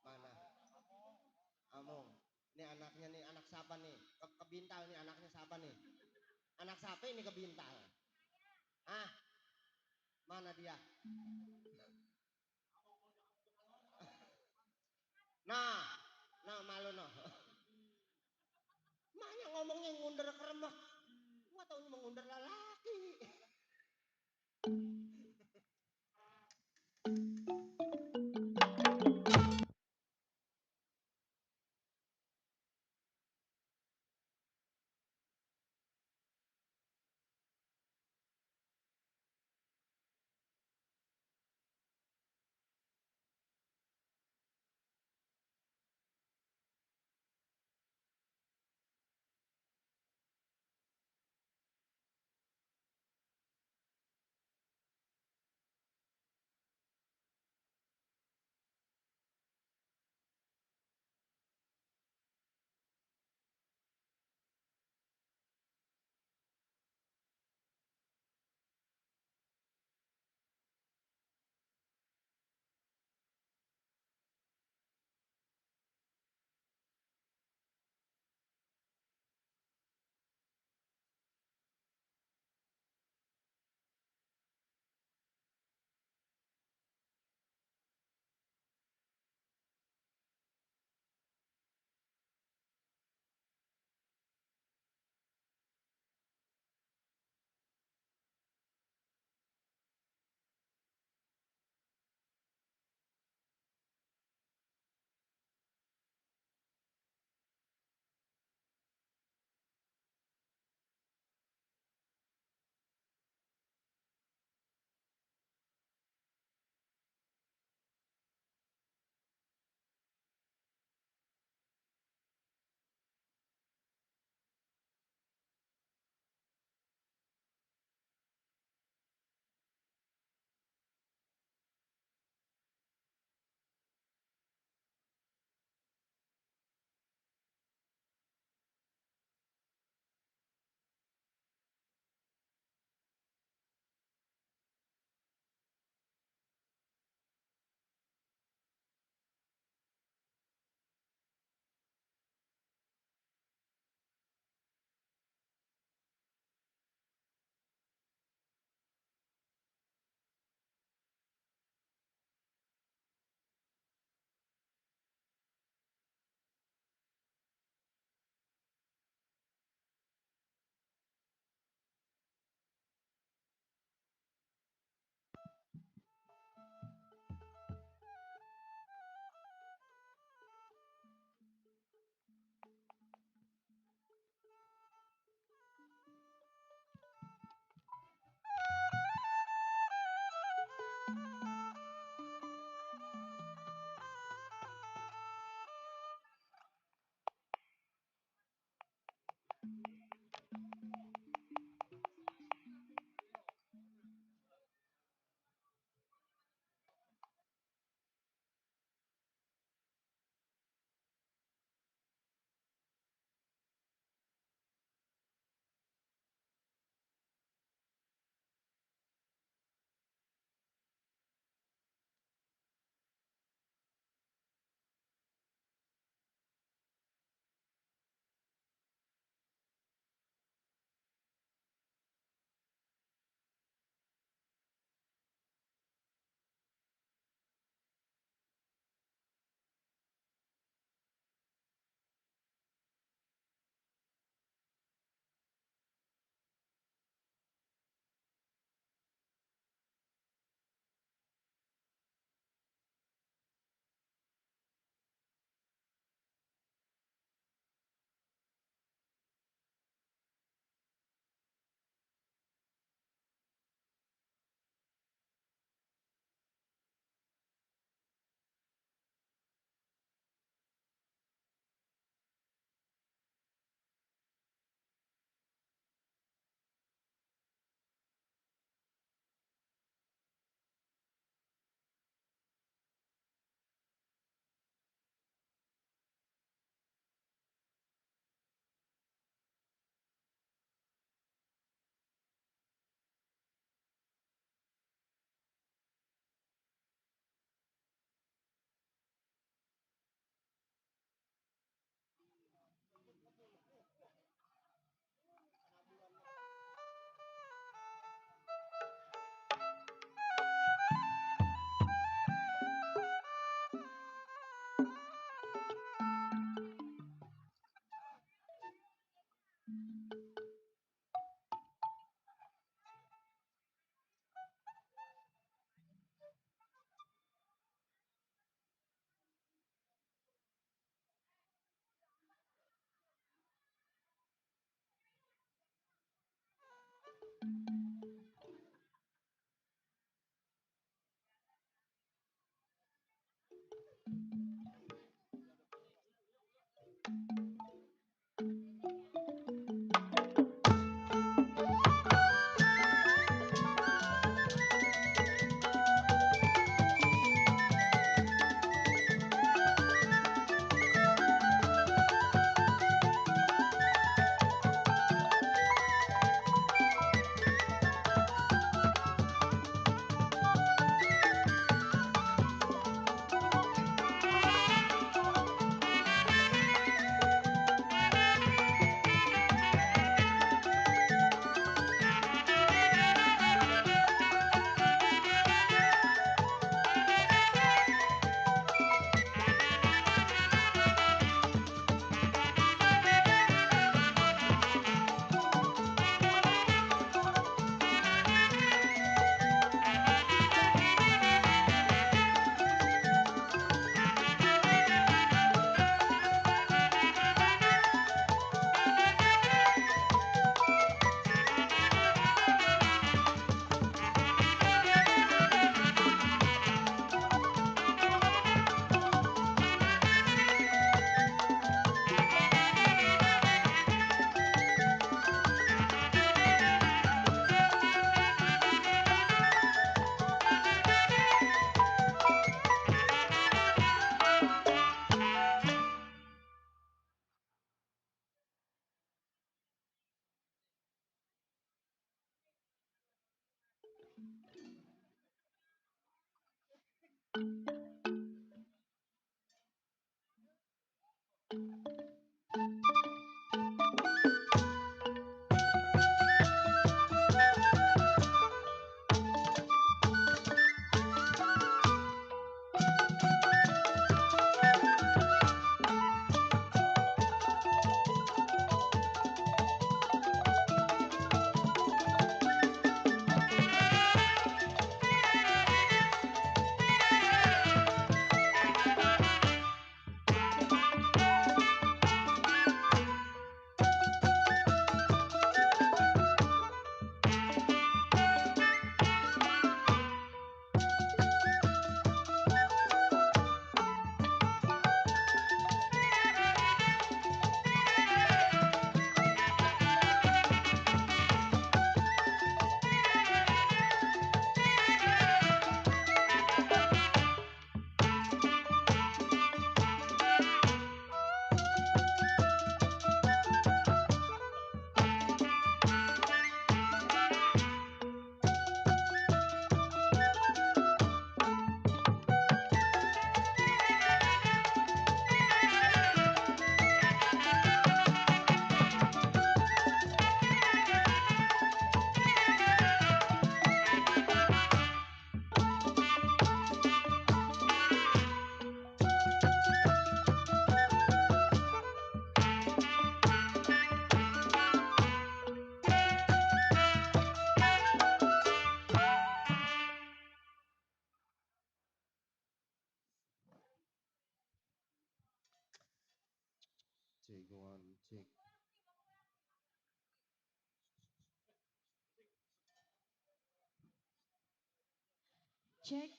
Mana? Among. Ini anaknya nih, anak siapa nih? Kebintal nih anaknya siapa nih? Anak siapa ini kebintal? Ah, mana dia? Nah, nah malu no. Maknya ngomongnya ngunder keremak. Gua tahu mengunder lelaki. Cek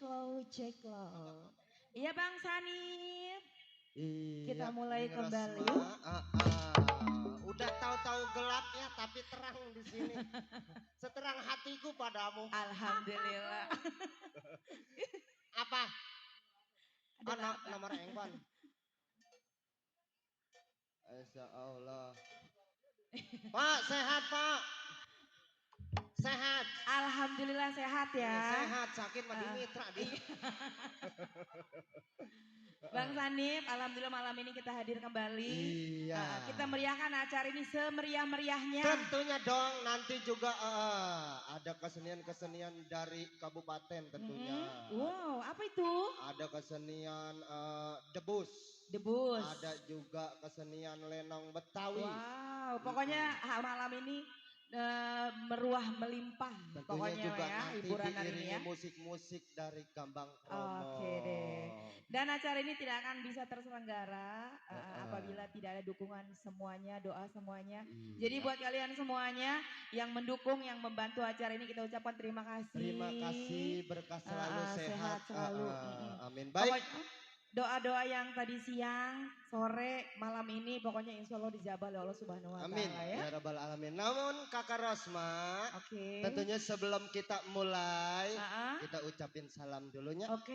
one, cek. Cek lo. Iya Bang Sanif. Kita Iya, mulai Neng kembali. Rosma. Udah tahu-tahu gelap ya, tapi terang di sini. Seterang hatiku padamu. Alhamdulillah. Apa? Ada Anak apa? nomor engkon. Insya Allah. Pak, sehat Pak. Sehat. Alhamdulillah sehat ya. Sehat, sakit mati mitra dia. Iya. Bang Sanif, alhamdulillah malam ini kita hadir kembali. Iya. Kita meriahkan acara ini semeriah-meriahnya. Tentunya dong, nanti juga ada kesenian-kesenian dari kabupaten tentunya. Wow, apa itu? Ada kesenian debus. Debus. Ada juga kesenian lenong Betawi. Wow, pokoknya malam ini meruah melimpah. Tentunya Pokoknya juga ya, nanti hiburan hari ini diiringi ya. musik-musik dari Gambang Kromo. Oke deh. Dan acara ini tidak akan bisa terselenggara apabila tidak ada dukungan semuanya, doa semuanya. Jadi buat kalian semuanya yang mendukung, yang membantu acara ini kita ucapkan terima kasih. Terima kasih, berkah selalu, sehat selalu. Amin. Baik. Pokoknya, doa-doa yang tadi siang, sore, malam ini pokoknya insya Allah dijabah oleh Allah Subhanahu Wa Taala Amin ya. ya Rabbal Alamin. Namun Kakak Rosma, tentunya sebelum kita mulai, kita ucapin salam dulunya. Yuk.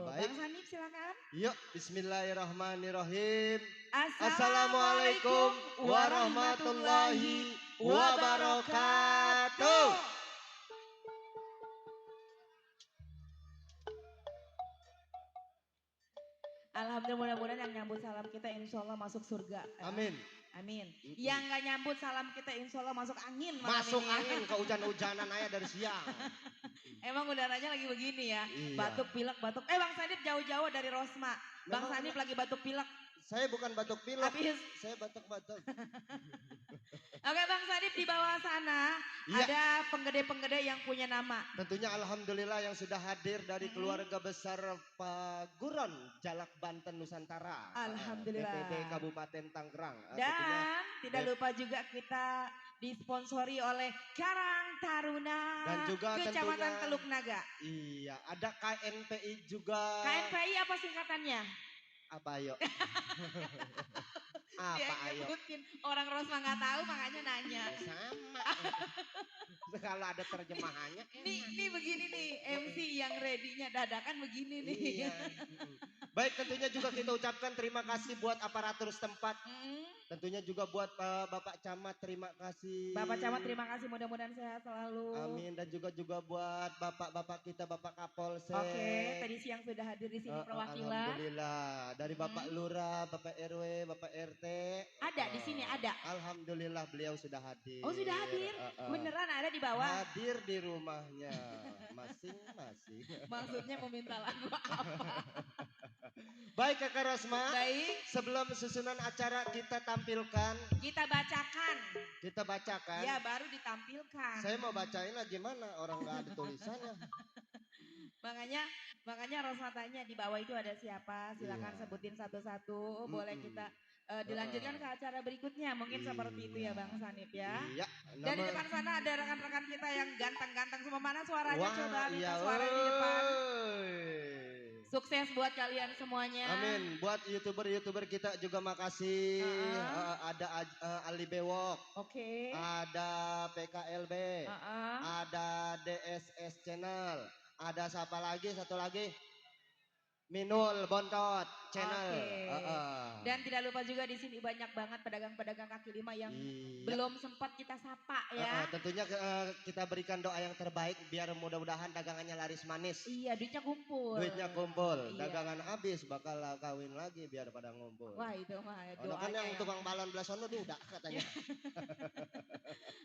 Baik. Bang Sanif silakan. Yuk, Bismillahirrahmanirrahim. Assalamualaikum warahmatullahi wabarakatuh. Alhamdulillah, mudah-mudahan yang nyambut salam kita insya Allah masuk surga. Amin. Amin. Yang gak nyambut salam kita insya Allah masuk angin. Masuk angin ke hujan-hujanan aja dari siang. Emang udaranya lagi begini ya. Iya. Batuk pilek batuk. Bang Sanif jauh-jauh dari Rosma. Bang Sanif lagi batuk pilek. Saya bukan batuk pilek. Saya batuk-batuk. Oke Bang Sanif, di bawah sana ada penggede-penggede yang punya nama. Tentunya alhamdulillah yang sudah hadir dari keluarga besar Paguron, Jalak Banten Nusantara. Alhamdulillah. BPD Kabupaten Tangerang. Dan tidak lupa juga kita disponsori oleh Karang Taruna dan juga Kecamatan tentunya, Teluk Naga. Iya, ada KNPI juga. KNPI apa singkatannya? Apa ayo? Apa ayo? Orang Rosma nggak tahu makanya nanya. Sama. Kalau ada terjemahannya. Nih begini nih MC yang ready-nya dadakan begini nih. Iya. Baik, tentunya juga kita ucapkan terima kasih buat aparatur setempat. Tentunya juga buat Bapak Camat, terima kasih. Bapak Camat terima kasih, mudah-mudahan sehat selalu. Amin. Dan juga buat bapak-bapak kita, Bapak Kapolsek. Oke, tadi siang sudah hadir di sini perwakilan. Alhamdulillah. Dari Bapak Lurah, Bapak RW, Bapak RT. Ada di sini, ada. Alhamdulillah beliau sudah hadir. Oh sudah hadir? Beneran ada di bawah? Hadir di rumahnya masing-masing. Maksudnya meminta lagu apa? Baik Kakak Rosma. Baik. Sebelum susunan acara kita tampilkan. Kita bacakan. Kita bacakan. Ya baru ditampilkan. Saya mau bacain lah gimana, orang nggak ada tulisannya. Makanya Rosma tanya di bawah itu ada siapa, silakan sebutin satu-satu. Boleh kita dilanjutkan ke acara berikutnya, mungkin seperti itu ya Bang Sanip ya. Iya. Dan di depan sana ada rekan-rekan kita yang ganteng-ganteng semua. Mana suaranya? Wah, Coba minta iya, suaranya di depan. Sukses buat kalian semuanya. Amin. Buat YouTuber kita juga makasih. Ada Ali Bewok. Oke. Ada PKLB. Ada DSS Channel. Ada siapa lagi? Satu lagi. Minul Bontot Channel. Dan tidak lupa juga di sini banyak banget pedagang-pedagang kaki lima yang belum sempat kita sapa ya. Tentunya kita berikan doa yang terbaik biar mudah-mudahan dagangannya laris manis. Iya, duitnya kumpul. Duitnya kumpul, dagangan habis bakal kawin lagi biar pada ngumpul. Wah itu mah doanya. Kan yang tukang balon belasono udah katanya.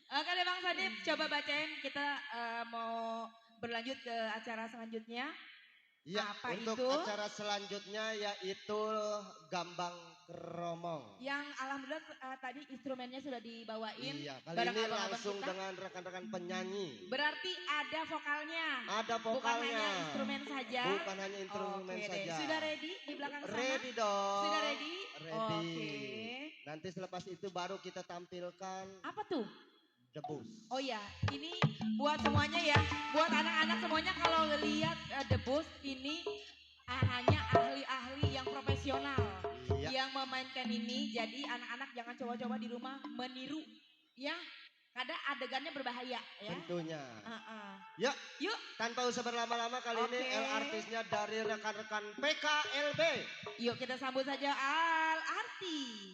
Oke deh Bang Sadip, coba bacain, kita mau berlanjut ke acara selanjutnya. Ya, apa untuk itu? Acara selanjutnya yaitu Gambang Keromong. Yang alhamdulillah tadi instrumennya sudah dibawain. Iya, kali ini langsung dengan rekan-rekan penyanyi. Berarti ada vokalnya. Ada vokalnya. Bukan hanya instrumen saja. Bukan hanya instrumen saja. Sudah ready di belakang sana? Ready dong. Sudah ready? Ready. Nanti selepas itu baru kita tampilkan. Apa tuh? Debus. Oh ya, ini buat semuanya ya, buat anak-anak semuanya kalau lihat Debus ini hanya ahli-ahli yang profesional yang memainkan ini. Jadi anak-anak jangan coba-coba di rumah meniru ya, kadang adegannya berbahaya ya. Tentunya. Yuk, tanpa usah berlama-lama kali ini artisnya dari rekan-rekan PKLB. Yuk kita sambut saja artis.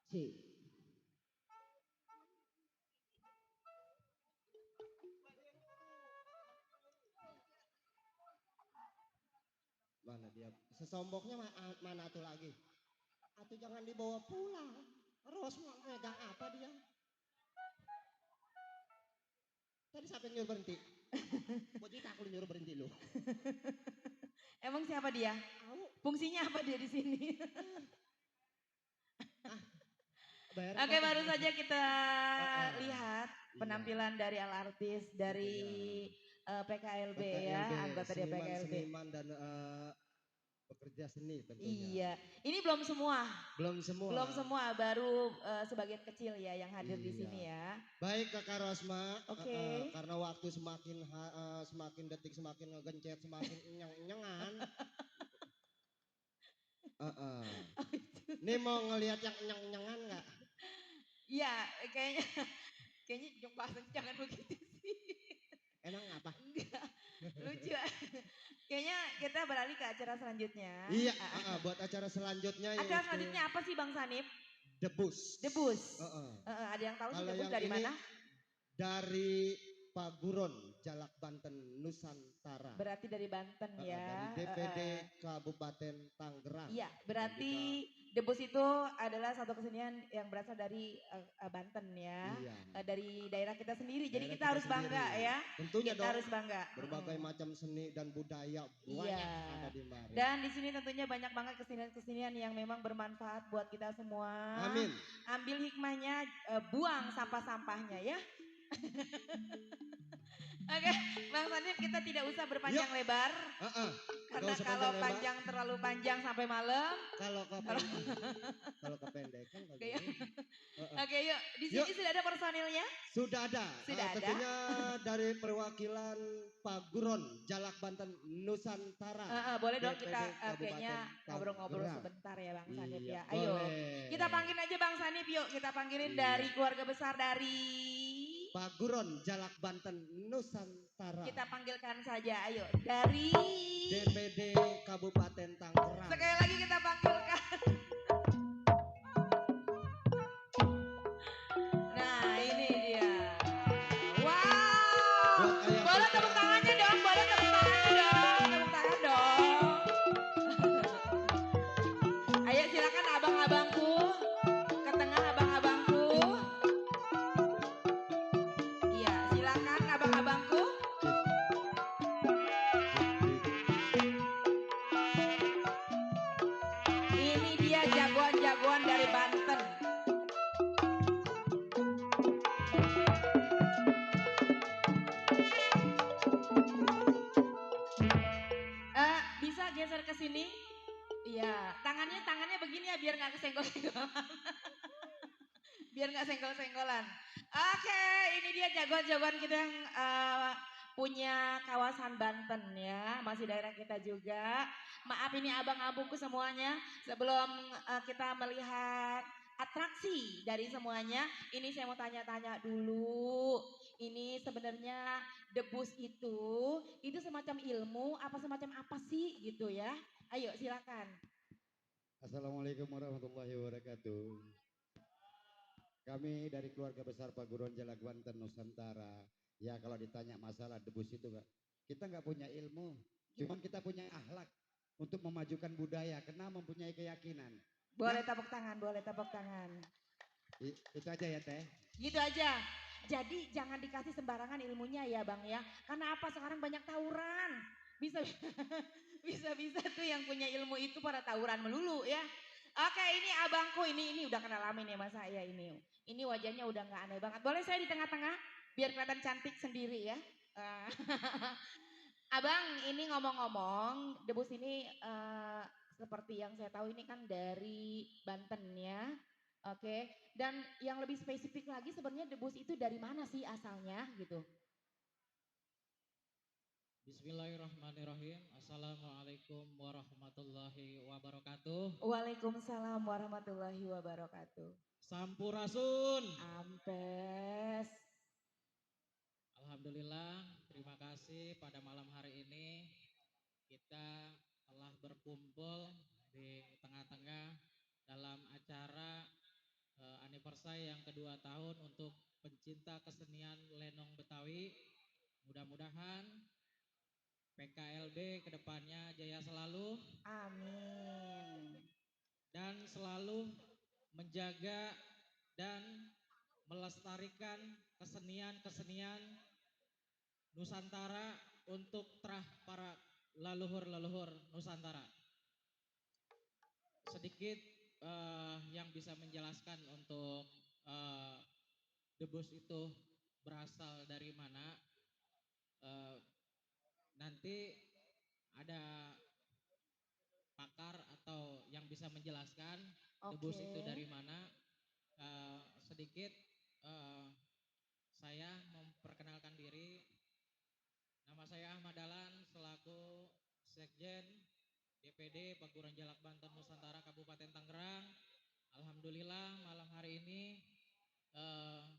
C. Mana dia? Sesombongnya mana tuh lagi? Atau jangan dibawa pulang. Rosma megang apa dia? Tadi siapa yang nyuruh berhenti? Buat kita aku nyuruh berhenti lo. Emang siapa dia? Fungsinya apa dia di sini? Oke, baru saja kita lihat penampilan dari Al-Artis dari PKLB ya, anggota dari PKLB. Seniman dan pekerja seni tentunya. Iya, ini belum semua. Belum semua. Belum semua, baru sebagian kecil ya yang hadir di sini ya. Baik Kakak Rosma, Oke. karena waktu semakin detik semakin ngegencet semakin nyeng-nyengan. Ini mau ngelihat yang nyeng-nyengan nggak? Iya, kayaknya jangan begitu sih. Emang apa? Enggak, lucu. Kayaknya kita beralih ke acara selanjutnya. Iya, buat acara selanjutnya. Acara selanjutnya apa sih Bang Sanip? Debus. Debus. Ada yang tahu sih debus dari mana? Dari Paguron, Jalak Banten, Nusantara. Berarti dari Banten ya. Dari DPD Kabupaten Tangerang. Iya, berarti debus itu adalah satu kesenian yang berasal dari Banten ya. Iya. Dari daerah kita sendiri. Jadi kita harus bangga ya. Tentunya kita harus bangga. Berbagai macam seni dan budaya banyak ada di mari. Dan di sini tentunya banyak banget kesenian-kesenian yang memang bermanfaat buat kita semua. Amin. Ambil hikmahnya, buang sampah-sampahnya ya. Oke, Bang Sanip kita tidak usah berpanjang lebar. Karena kalau panjang terlalu panjang sampai malam. Kalau kependekan. Oke, yuk. Di sini sudah ada personilnya? Sudah ada. Sudah ada. Tentunya dari perwakilan Paguron, Jalak Banten, Nusantara. Boleh dong kita kayaknya ngobrol-ngobrol sebentar ya Bang Sanip ya. Ayo, kita panggil aja Bang Sanip yuk. Kita panggilin dari keluarga besar dari Paguron, Jalak Banten, Nusantara. Kita panggilkan saja, ayo. Dari DPD Kabupaten Tangerang. Sekali lagi kita panggilkan. Nah, ini dia. Wow. Boleh tepuk tangannya dong, boleh tepuk tangannya dong. Tepuk tangan dong. Ayo silakan abang-abangku. Ke tengah abang-abangku. Iya, silakan abang-abangku. Ini dia jagoan-jagoan dari Banten. Bisa geser ke sini? Iya, tangannya begini ya biar nggak kesenggol-senggolan. Biar nggak senggol-senggolan. Oke, ini dia jagoan-jagoan kita yang punya kawasan Banten ya, masih daerah kita juga. Maaf ini abang-abungku semuanya, sebelum kita melihat atraksi dari semuanya, ini saya mau tanya-tanya dulu. Ini sebenarnya debus itu semacam ilmu apa semacam apa sih gitu ya? Ayo silakan. Assalamualaikum warahmatullahi wabarakatuh. Kami dari keluarga besar Paguron Jalak Banten Nusantara. Ya kalau ditanya masalah debus itu kita nggak punya ilmu, cuman kita punya akhlak untuk memajukan budaya karena mempunyai keyakinan. Boleh tepuk tangan, boleh tepuk tangan. Itu aja ya Teh. Gitu aja. Jadi jangan dikasih sembarangan ilmunya ya Bang ya. Karena apa sekarang banyak tawuran. Bisa tuh yang punya ilmu itu pada tawuran melulu ya. Oke ini abangku ini udah kenal lama nih sama saya ini. Ini wajahnya udah nggak aneh banget. Boleh saya di tengah-tengah biar kelihatan cantik sendiri ya. Abang ini ngomong-ngomong debus ini seperti yang saya tahu ini kan dari Banten ya. Oke, dan yang lebih spesifik lagi sebenarnya debus itu dari mana sih asalnya gitu? Bismillahirrahmanirrahim. Assalamualaikum warahmatullahi wabarakatuh. Waalaikumsalam warahmatullahi wabarakatuh. Sampurasun. Ampes. Alhamdulillah, terima kasih pada malam hari ini kita telah berkumpul di tengah-tengah dalam acara anniversary yang kedua tahun untuk pencinta kesenian lenong Betawi. Mudah-mudahan PKLB kedepannya jaya selalu Amin. dan selalu menjaga dan melestarikan kesenian-kesenian Nusantara untuk terah para leluhur-leluhur Nusantara. Sedikit yang bisa menjelaskan untuk debus itu berasal dari mana. Nanti ada pakar atau yang bisa menjelaskan debus itu dari mana. Sedikit saya memperkenalkan diri. Nama saya Ahmad Dahlan selaku Sekjen DPD Paguron Jalak Banten Nusantara Kabupaten Tangerang. Alhamdulillah malam hari ini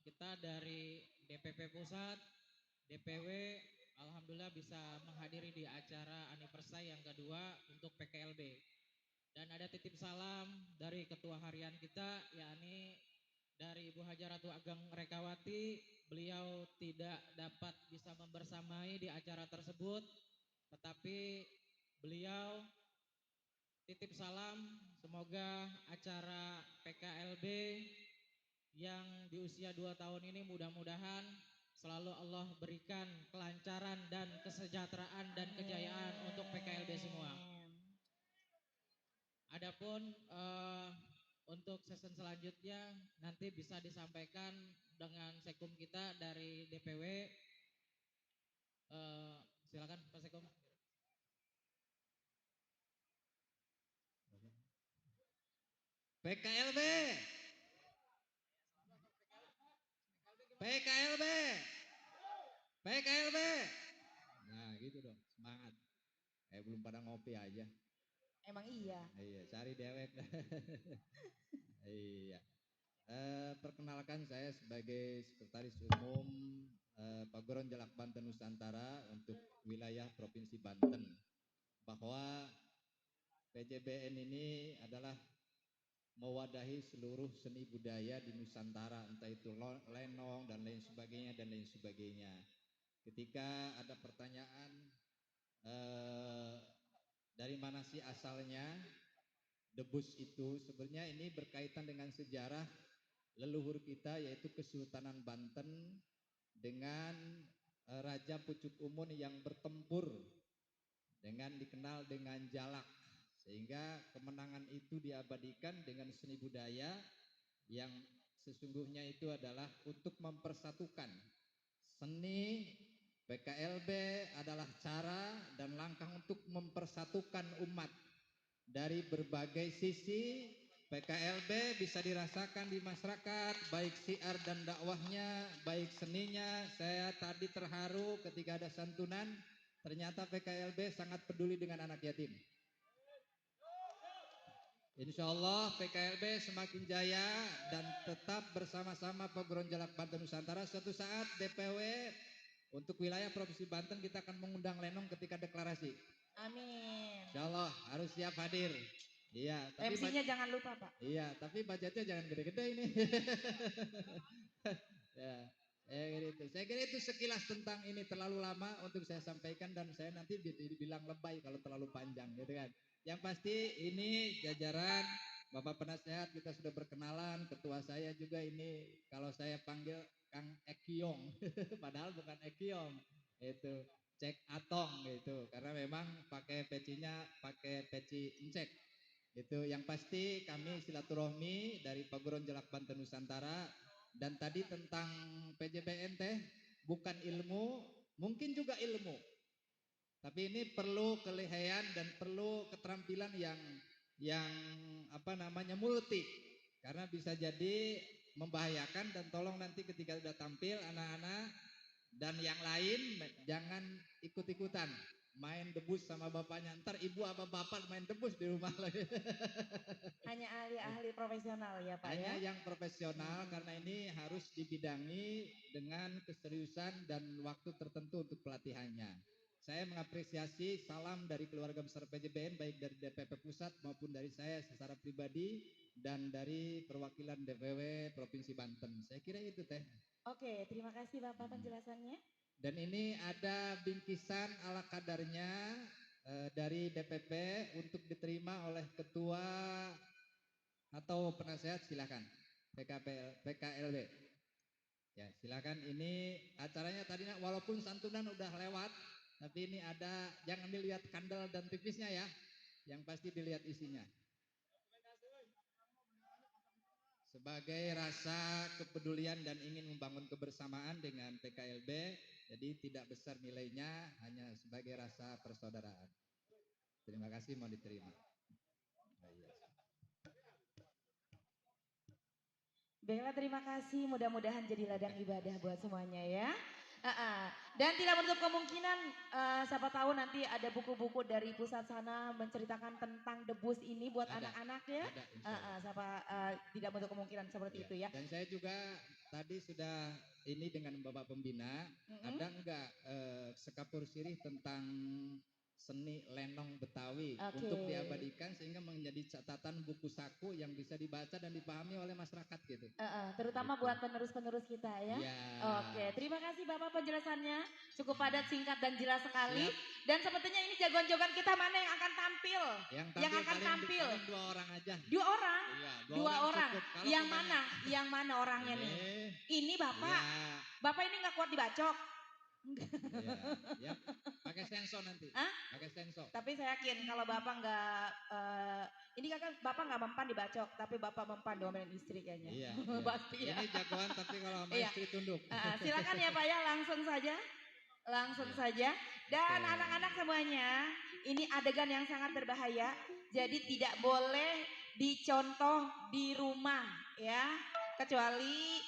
kita dari DPP Pusat, DPW, alhamdulillah bisa menghadiri di acara anniversary yang kedua untuk PKLB. Dan ada titip salam dari ketua harian kita, yakni dari Ibu Haja Ratu Ageng Rekawati. Beliau tidak dapat bisa membersamai di acara tersebut, tetapi beliau titip salam semoga acara PKLB yang di usia 2 tahun ini mudah-mudahan selalu Allah berikan kelancaran dan kesejahteraan dan kejayaan untuk PKLB semua. Adapun untuk season selanjutnya nanti bisa disampaikan dengan sekum kita dari DPW. Silakan Pak Sekum. PKLB. PKLB. PKLB. Nah gitu dong, semangat. Belum pada ngopi aja. Emang iya. Iya, cari dewek. Iya. Perkenalkan saya sebagai Sekretaris Umum Paguron Jalak Banten Nusantara untuk wilayah Provinsi Banten. Bahwa PJBN ini adalah mewadahi seluruh seni budaya di Nusantara, entah itu lenong dan lain sebagainya. Ketika ada pertanyaan dari mana sih asalnya debus itu, sebenarnya ini berkaitan dengan sejarah leluhur kita, yaitu Kesultanan Banten dengan Raja Pucuk Umun yang bertempur dengan dikenal dengan jalak, sehingga kemenangan itu diabadikan dengan seni budaya yang sesungguhnya itu adalah untuk mempersatukan. Seni PKLB adalah cara dan langkah untuk mempersatukan umat dari berbagai sisi. PKLB bisa dirasakan di masyarakat, baik syiar dan dakwahnya, baik seninya. Saya tadi terharu ketika ada santunan, ternyata PKLB sangat peduli dengan anak yatim. Insya Allah PKLB semakin jaya dan tetap bersama-sama Paguron Jalak Banten Nusantara. Suatu saat DPW untuk wilayah Provinsi Banten kita akan mengundang lenong ketika deklarasi. Amin. Insya Allah harus siap hadir. Iya, tapi MC-nya jangan lupa Pak. Iya, tapi budgetnya jangan gede-gede ini. Ya, saya kira itu sekilas tentang ini, terlalu lama untuk saya sampaikan dan saya nanti dibilang lebay kalau terlalu panjang, gitu kan. Yang pasti ini jajaran Bapak Penasehat kita sudah berkenalan, ketua saya juga ini kalau saya panggil Kang Ekiong, padahal bukan Ekiong, itu Cek Atong gitu, karena memang pakai pecinya pakai peci encek. Itu yang pasti kami silaturahmi dari Paguron Jalak Banten Nusantara. Dan tadi tentang PJBN bukan ilmu, mungkin juga ilmu, tapi ini perlu kelihayan dan perlu keterampilan yang multi, karena bisa jadi membahayakan. Dan tolong nanti ketika sudah tampil anak-anak dan yang lain jangan ikut-ikutan main debus sama bapaknya, ntar ibu apa bapak main debus di rumah lagi. Hanya ahli-ahli profesional ya Pak. Hanya ya? yang profesional, karena ini harus dibidangi dengan keseriusan dan waktu tertentu untuk pelatihannya. Saya mengapresiasi salam dari keluarga besar PJBN, baik dari DPP Pusat maupun dari saya secara pribadi. dan dari perwakilan DPW Provinsi Banten. Saya kira itu Teh. Oke, terima kasih Bapak penjelasannya. Dan ini ada bingkisan ala kadarnya dari DPP untuk diterima oleh ketua atau penasehat, silakan. PKLB. Ya, silakan. Ini acaranya tadi walaupun santunan udah lewat, tapi ini ada, jangan dilihat kandel dan tipisnya ya. Yang pasti dilihat isinya. Sebagai rasa kepedulian dan ingin membangun kebersamaan dengan PKLB, jadi tidak besar nilainya, hanya sebagai rasa persaudaraan. Terima kasih, mau diterima. Baiklah, terima kasih. Mudah-mudahan jadi ladang ibadah buat semuanya ya. Dan tidak menutup kemungkinan siapa tahu nanti ada buku-buku dari pusat sana menceritakan tentang debus ini buat anak-anak ya. Tidak menutup kemungkinan seperti itu ya. Dan saya juga tadi sudah ini dengan Bapak Pembina, ada enggak sekapur sirih tentang seni lenong Betawi untuk diabadikan sehingga menjadi catatan buku saku yang bisa dibaca dan dipahami oleh masyarakat gitu. Terutama buat penerus-penerus kita ya. Oke, terima kasih Bapak penjelasannya. Cukup padat, singkat dan jelas sekali. Dan sepertinya ini jagoan-jagoan kita mana yang akan tampil? Yang akan tampil. Paling 2 orang aja. 2 orang? Iya, 2 orang. Yang kebanyakan. mana? Yang mana orangnya nih? Ini Bapak. Ya. Bapak ini nggak kuat dibacok. Ya, pakai sensor nanti. Pakai sensor. Tapi saya yakin kalau Bapak nggak, ini kan Bapak nggak mempan dibacok, tapi Bapak mempan diomelin istri kayaknya. Iya. Pasti ya. Ini jagoan tapi kalau sama istri tunduk. Silakan ya Pak ya, langsung saja. Langsung saja. Dan anak-anak semuanya, ini adegan yang sangat berbahaya. Jadi tidak boleh dicontoh di rumah ya. Kecuali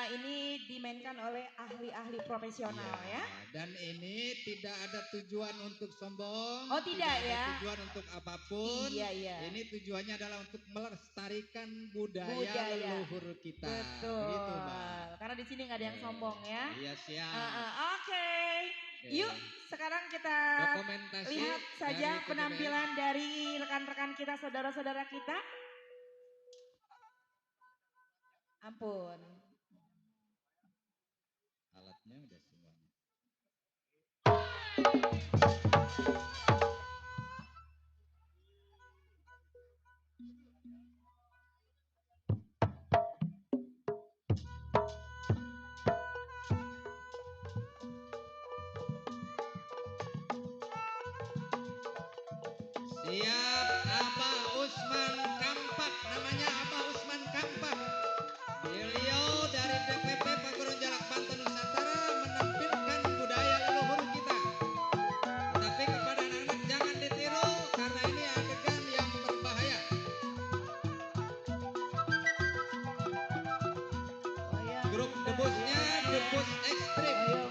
ini dimainkan oleh ahli-ahli profesional ya. Dan ini tidak ada tujuan untuk sombong. Oh tidak ya. Ada tujuan untuk apapun. Iya. Ini tujuannya adalah untuk melestarikan budaya leluhur kita. Betul. Begitu, Mbak. Karena di sini nggak ada yang sombong ya. Iya siap. Oke. Yuk sekarang kita Dokumentasi lihat saja dari penampilan dari rekan-rekan kita, saudara-saudara kita. Ampun. Alatnya udah semuanya. Siap, Abah Usman Kampak, namanya Abah Usman Kampak. Beliau dari DPP Paguron Jalak Banten Nusantara menampilkan budaya leluhur kita. Tapi kepada anak-anak jangan ditiru karena ini adegan yang berbahaya. Grup debusnya debus ekstrim. Jolo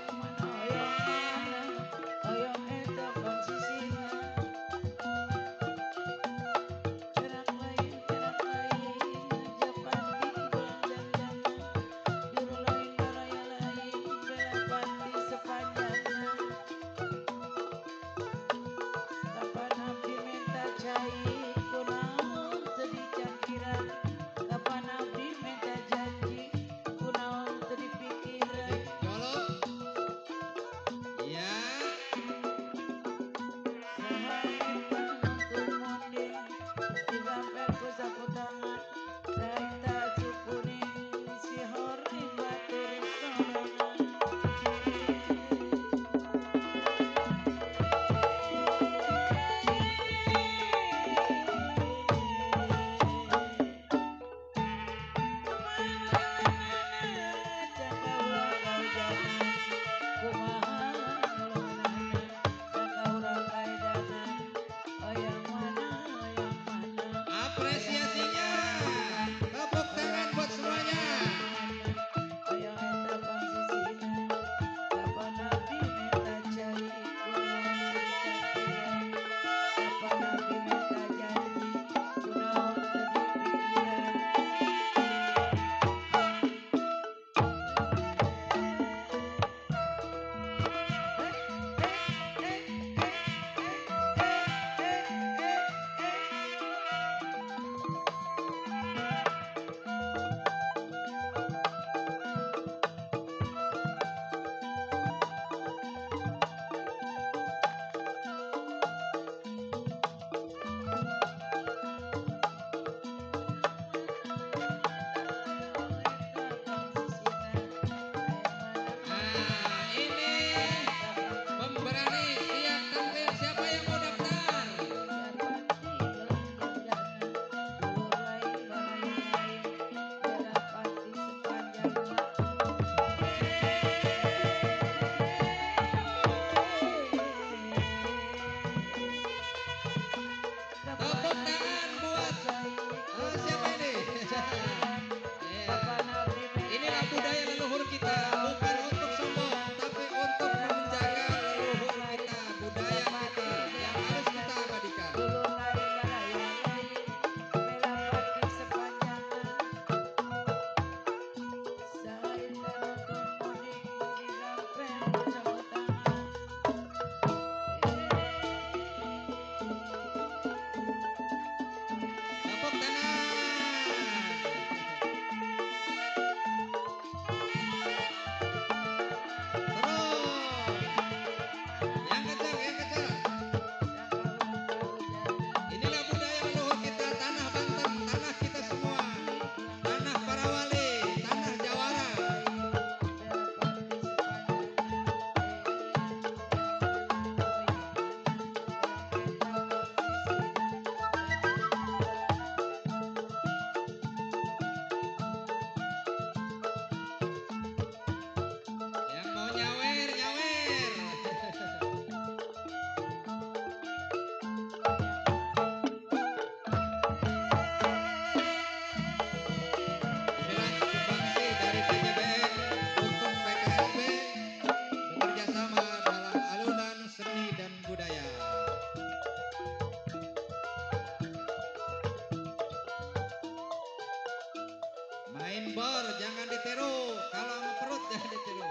Main bor jangan ditiru. Kalau sama perut jangan ditiru.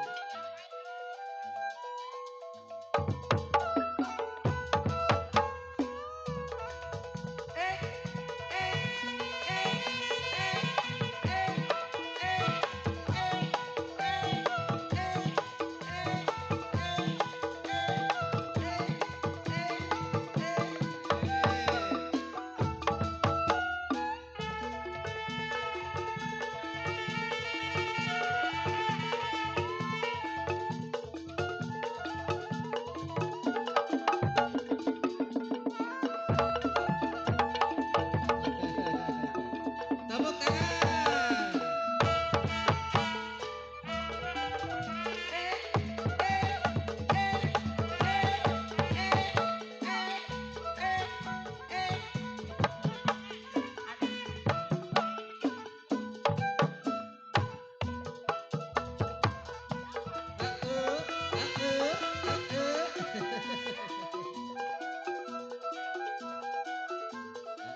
Tepuk tangan.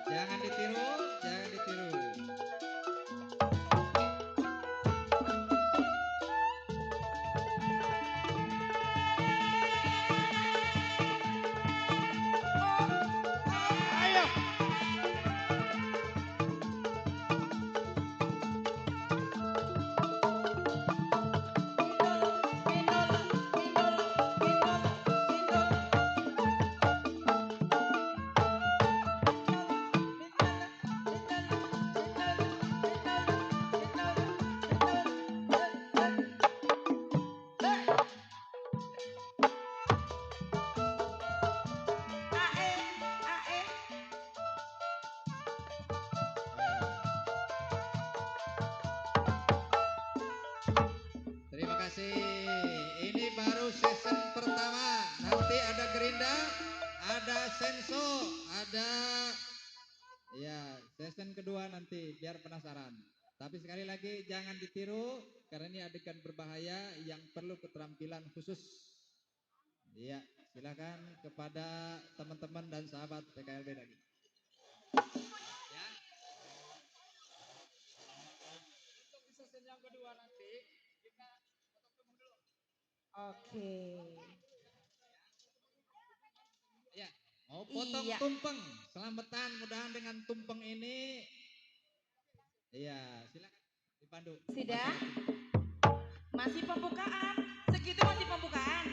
Jangan ditiru, jangan ditiru. Ayo. Terima kasih. Ini baru season pertama. Nanti ada gerinda, ada senso, ada ya season kedua nanti biar penasaran. Tapi sekali lagi jangan ditiru karena ini adegan berbahaya yang perlu keterampilan khusus. Iya, silakan kepada teman-teman dan sahabat PKLB tadi. Ya. Untuk season yang kedua nanti kita Oke. ya, mau potong Iya. tumpeng. Selamatan mudahan dengan tumpeng ini. Iya, silakan dipandu. Sudah? Masih pembukaan. Segitu masih pembukaan.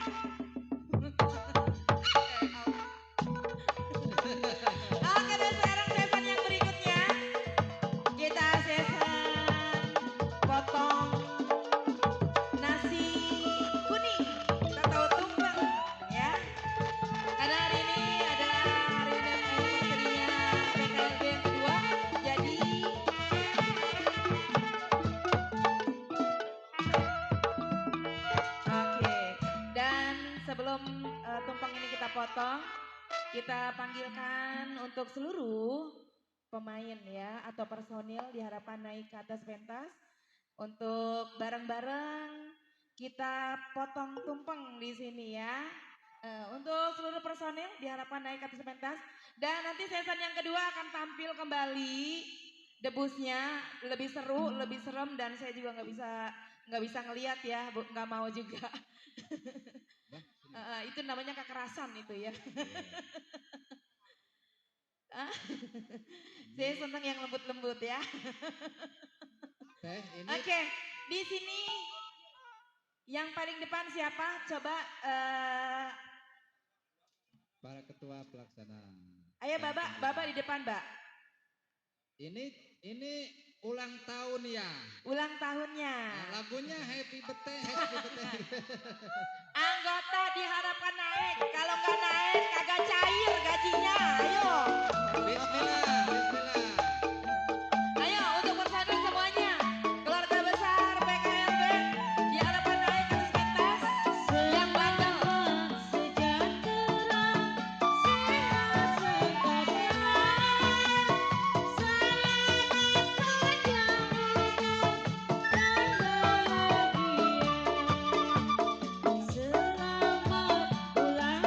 Oke, dan sekarang season yang berikutnya. Kita season potong nasi kuning atau tumpeng ya. Karena hari ini adalah hari anniversary-nya PKLB yang kedua. Jadi oke. Dan sebelum tumpeng ini kita potong, kita panggilkan untuk seluruh pemain ya atau personil diharapkan naik ke atas pentas untuk bareng-bareng kita potong tumpeng di sini ya. Untuk seluruh personil diharapkan naik ke atas pentas dan nanti season yang kedua akan tampil kembali debusnya lebih seru, lebih serem dan saya juga nggak bisa ngelihat ya, nggak mau juga. Itu namanya kekerasan itu ya. Saya senang yang lembut-lembut ya. Teh, ini Oke, di sini yang paling depan siapa? Coba para ketua pelaksana. ayo Baba di depan, Mbak. Ini ulang tahun ya. Ulang tahunnya. Nah, lagunya Happy Birthday, Happy Birthday. Anggota diharapkan naik. Kalau nggak naik kagak cair gajinya. Ayo. Bismillah, bismillah. Ayo untuk personil semuanya. Keluarga besar PKLB diharapkan naik ke atas pentas. Yang bandel. Selamat ulang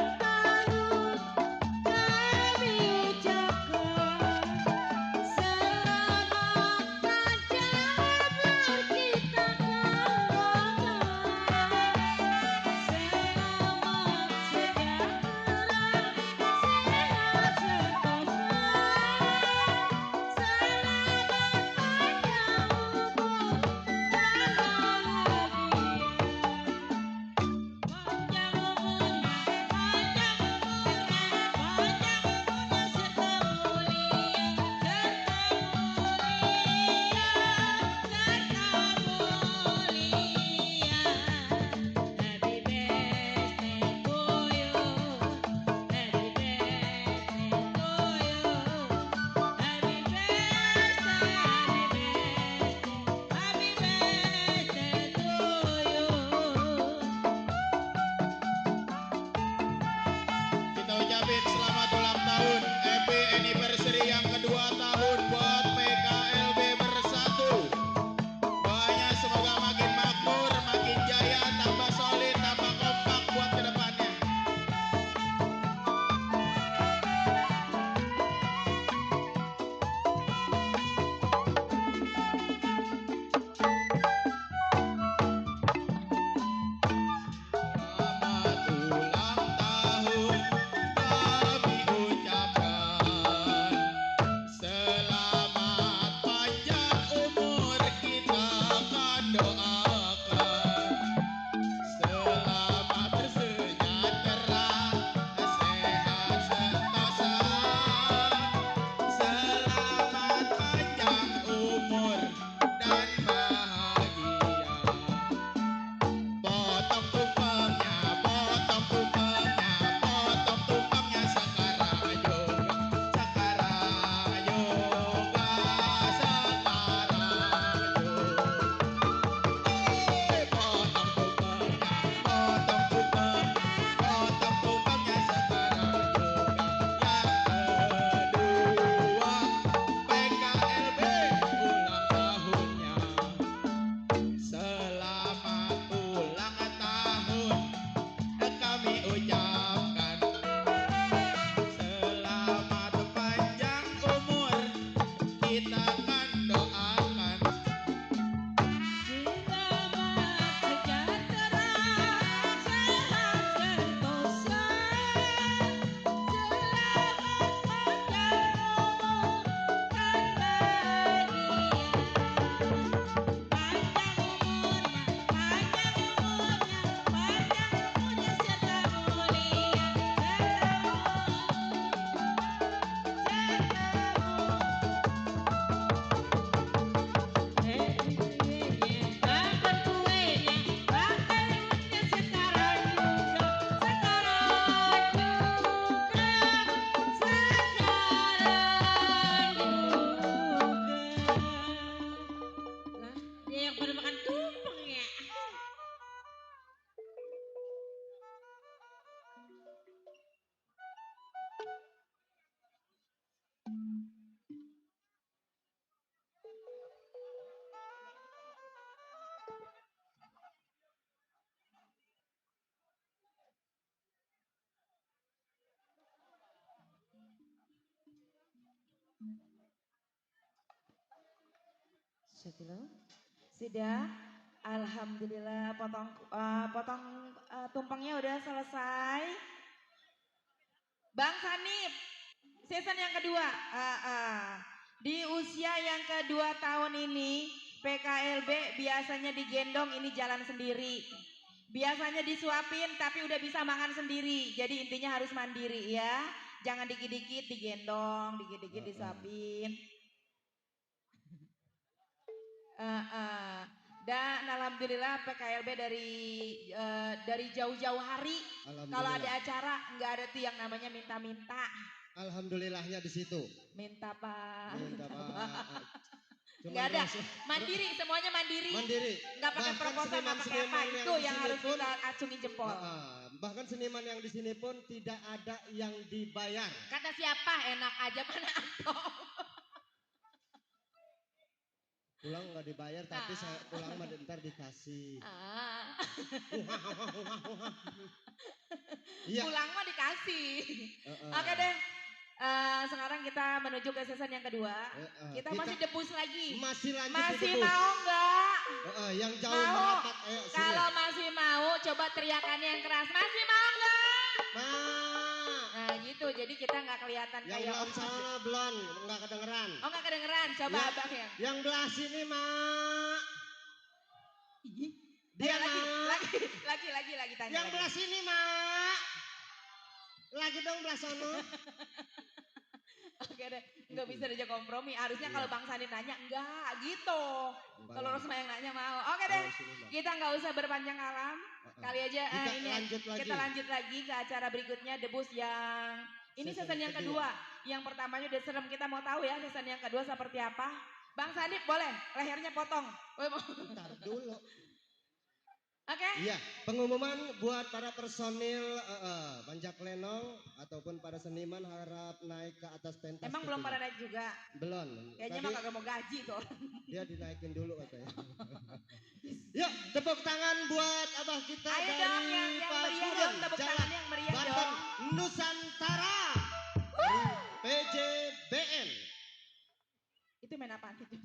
yang pada makan tumpeng ya. Sudah. Sudah. Alhamdulillah potong tumpengnya udah selesai. Bang Sanip, season yang kedua. Di usia yang kedua tahun ini, PKLB biasanya digendong, ini jalan sendiri. Biasanya disuapin tapi udah bisa makan sendiri. Jadi intinya harus mandiri ya. Jangan dikit-dikit digendong, dikit-dikit disuapin. Dan alhamdulillah PKLB dari jauh-jauh hari kalau ada acara nggak ada tuh yang namanya minta-minta. Alhamdulillahnya di situ. Minta Pak. Minta Pak. Nggak ada, mandiri, semuanya mandiri. Mandiri. Nggak pakai Bahkan proposal, nggak pakai apa. seniman-seniman Itu yang yang di harus sini pun, kita acungin jempol. Bahkan seniman yang di sini pun tidak ada yang dibayar. Kata siapa enak aja mana Anton. Pulang nggak dibayar tapi saya pulang mah ntar dikasih. Iya. Pulang mah dikasih. Oke deh. Sekarang kita menuju ke season yang kedua. Kita masih debus lagi. Masih lanjut Masih debus. mau nggak? Yang jauh Mau. merapat. Ayo sini. Kalau masih mau, coba teriakannya yang keras. Masih mau nggak? Nah gitu, jadi kita nggak kelihatan Yang kayak belum sana belum, nggak kedengeran. Oh nggak kedengeran, coba Ya, abang yang. Yang belah sini mak. Dia Dia lagi tanya. Yang lagi. belah sini mak. Lagi dong belah sono. Oke deh, nggak bisa diajak kompromi. Harusnya kalau Bang Sandi nanya enggak gitu. Kalau Rosma yang nanya mau. Oke deh, kita nggak usah berpanjang alam. Kali aja kita lanjut lagi ke acara berikutnya debus yang ini season yang kedua. Yang pertamanya udah serem, kita mau tahu ya season yang kedua seperti apa. Bang Sandi boleh lehernya potong. Bentar dulu. Oke. Iya, pengumuman buat para personil Panjak Lenong ataupun para seniman harap naik ke atas pentas. Emang belum pada naik juga? Belum. Kayaknya mah kagak mau gaji tuh. Dia dinaikin dulu katanya. Yuk, tepuk tangan buat abah kita. Ayo dari dong yang meriah dong, tepuk tangan yang meriah Banten, dong. Nusantara. Dari PJBN. Itu main apaan itu?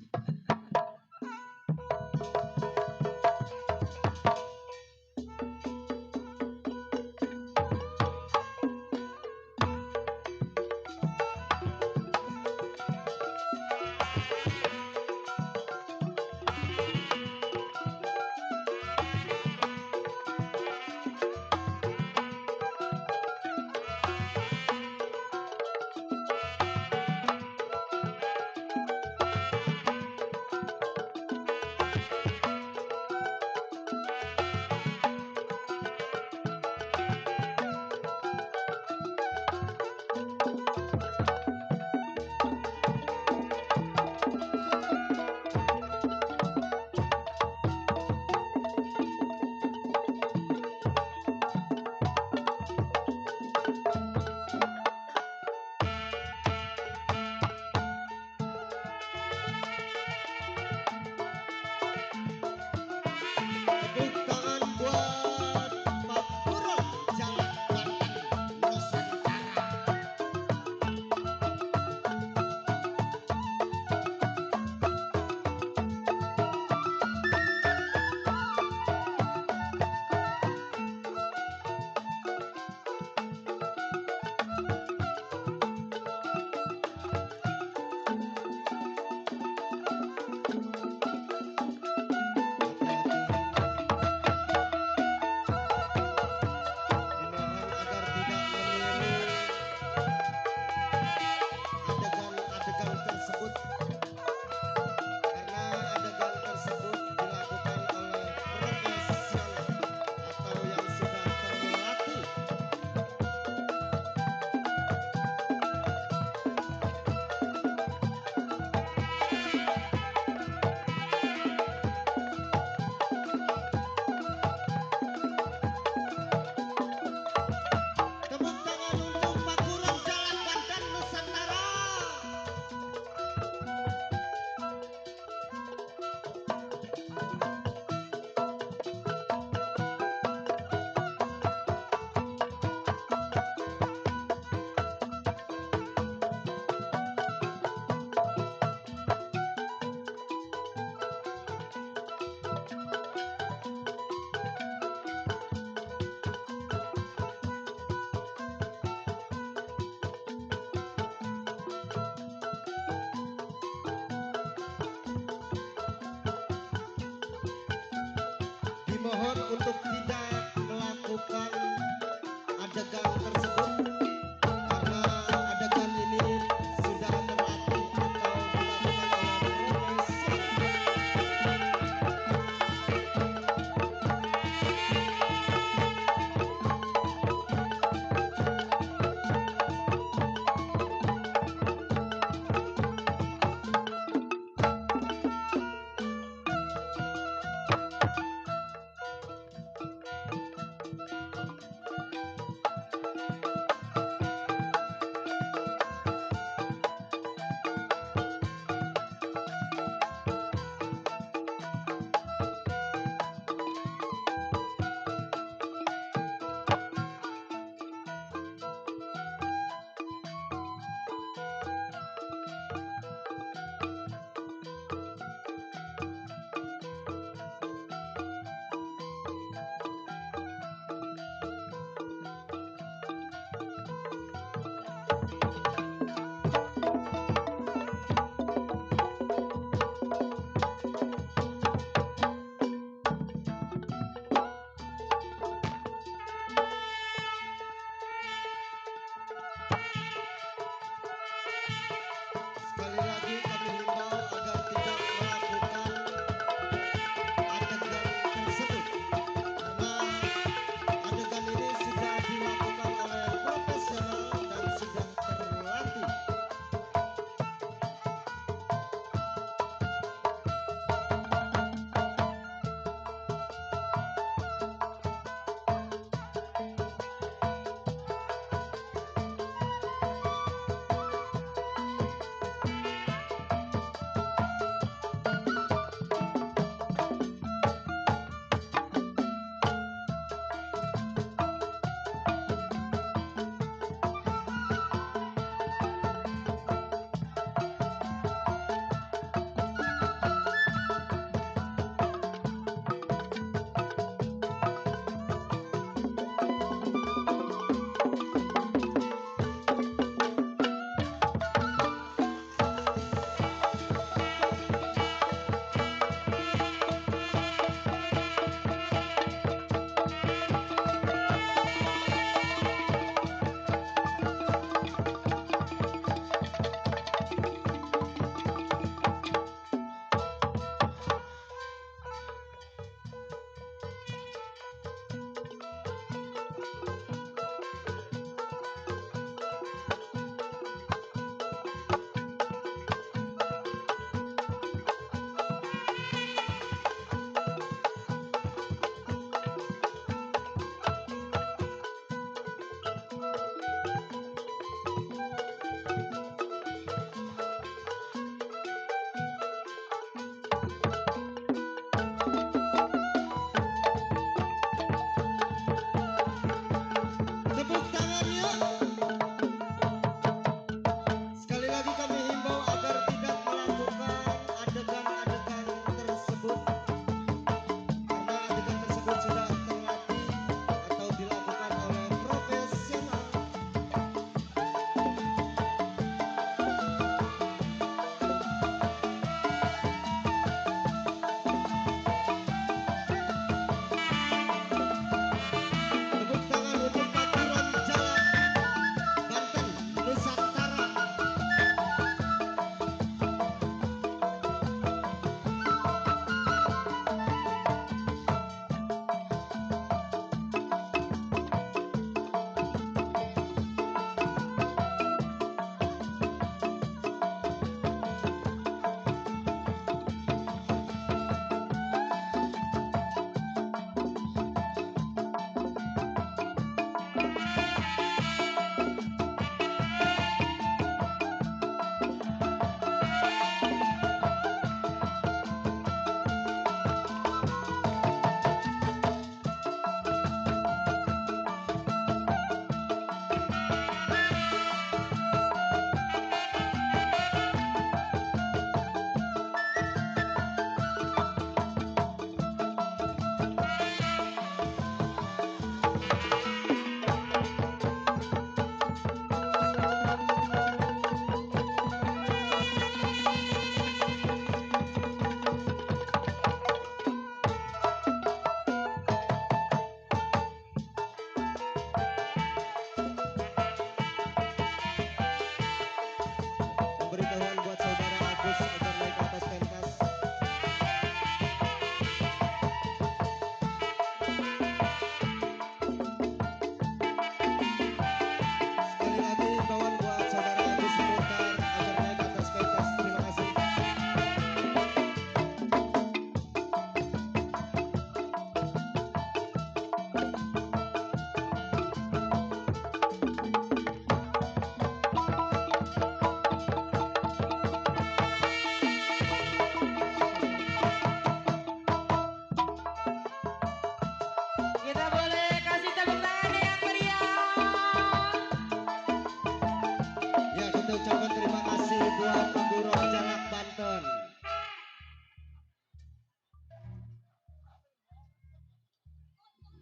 dimohon untuk tidak melakukan adegan tersebut karena adegan ini sudah terlatih atau dilakukan oleh profesional.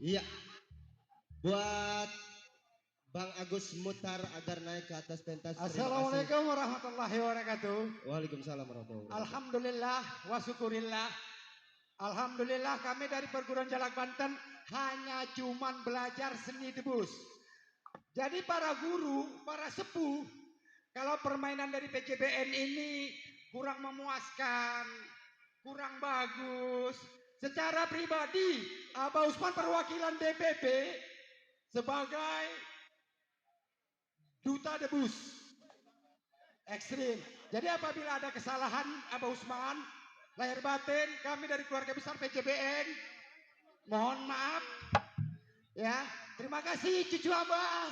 Iya, buat Bang Agus Mutar agar naik ke atas pentas. Terima kasih. Assalamualaikum warahmatullahi wabarakatuh. Waalaikumsalam warahmatullahi wabarakatuh. Alhamdulillah wa syukurillah. Alhamdulillah kami dari perguruan Jalak Banten hanya cuman belajar seni debus. Jadi para guru, para sepuh, kalau permainan dari PJBN ini kurang memuaskan, kurang bagus. Secara pribadi, Abah Usman perwakilan DPP sebagai duta debus ekstrim. Jadi apabila ada kesalahan Abah Usman, lahir batin kami dari keluarga besar PJBN mohon maaf ya. Terima kasih cucu Abah.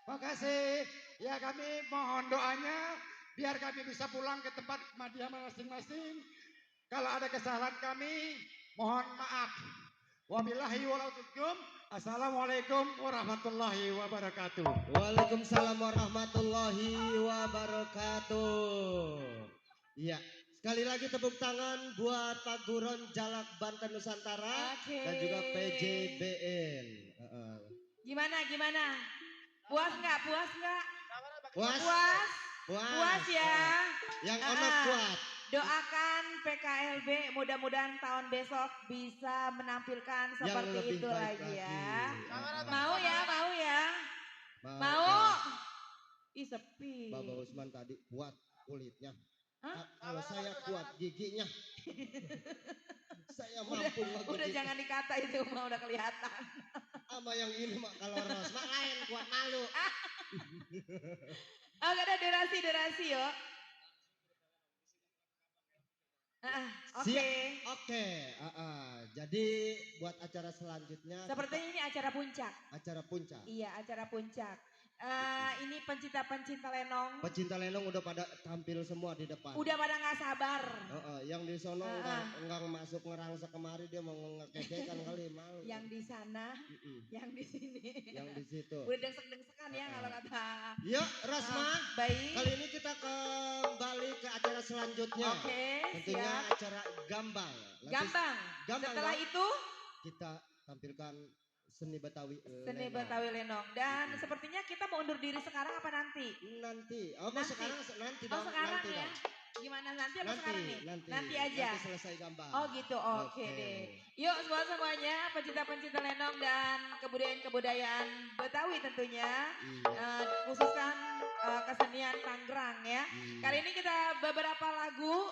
Makasih ya, kami mohon doanya biar kami bisa pulang ke tempat kematian masing-masing. Kalau ada kesalahan kami mohon maaf. Wabillahi walautukum. Assalamualaikum warahmatullahi wabarakatuh. Waalaikumsalam warahmatullahi wabarakatuh. Iya, sekali lagi tepuk tangan buat Paguron Jalak Banten Nusantara Oke. dan juga PJBN. Gimana? Puas nggak? Puas? Puas ya. Yang ono kuat. Doakan PKLB mudah-mudahan tahun besok bisa menampilkan Yang seperti lebih itu baik lagi ya. lagi. Mau ya? Mau? Ih sepi. Bapak Usman tadi kuat kulitnya. Hah? Kalau saya kuat giginya. Saya Udah, mampu udah jangan dikata itu mah udah kelihatan. Sama yang ini mak kalau Rosma lain kuat malu. Oke, ada durasi yuk. Oke. Siap. Oke. Jadi buat acara selanjutnya. Sepertinya ini acara puncak. Acara puncak. Iya, acara puncak. Ini pencinta-pencinta lenong. Pecinta lenong udah pada tampil semua di depan. Udah pada nggak sabar. Yang di sono enggak masuk ngerangsa kemari dia mau ngekekekan kali malu. Yang di sana, yang di sini. Yang di situ. Udah dengsek-dengsekan ya kalau kata. Yuk, Rosma. Baik. Kali ini kita kembali ke acara selanjutnya. Oke, tentunya siap. acara gambang. Nanti Gambang. Bang, Setelah itu kita tampilkan seni Betawi. seni lenong. Betawi lenong. Dan sepertinya kita mau undur diri sekarang apa nanti? Nanti. Oh, Nanti. sekarang nanti Oh Bang. sekarang nanti, ya? Bang. Gimana nanti apa Nanti, sekarang nih? nanti aja. Nanti selesai gambang. Oh gitu, oke deh. Yuk semuanya pencinta-pencinta lenong dan kebudayaan Betawi tentunya. Iya. Khususkan kesenian Tangerang ya. Iya. Kali ini kita beberapa lagu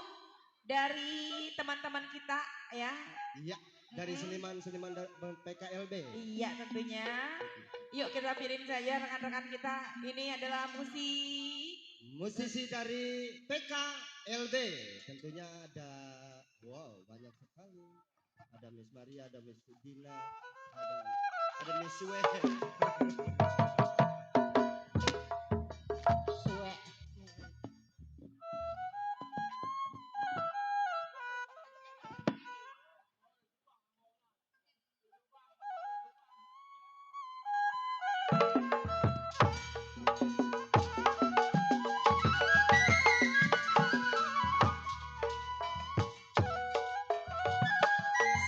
dari teman-teman kita ya. Iya. Dari seniman-seniman PKLB. Iya tentunya. Yuk kita pilih saja rekan-rekan kita. Ini adalah Musisi dari PKLB. Tentunya ada banyak sekali. Ada Miss Maria, ada Miss Dina, ada Miss Sue.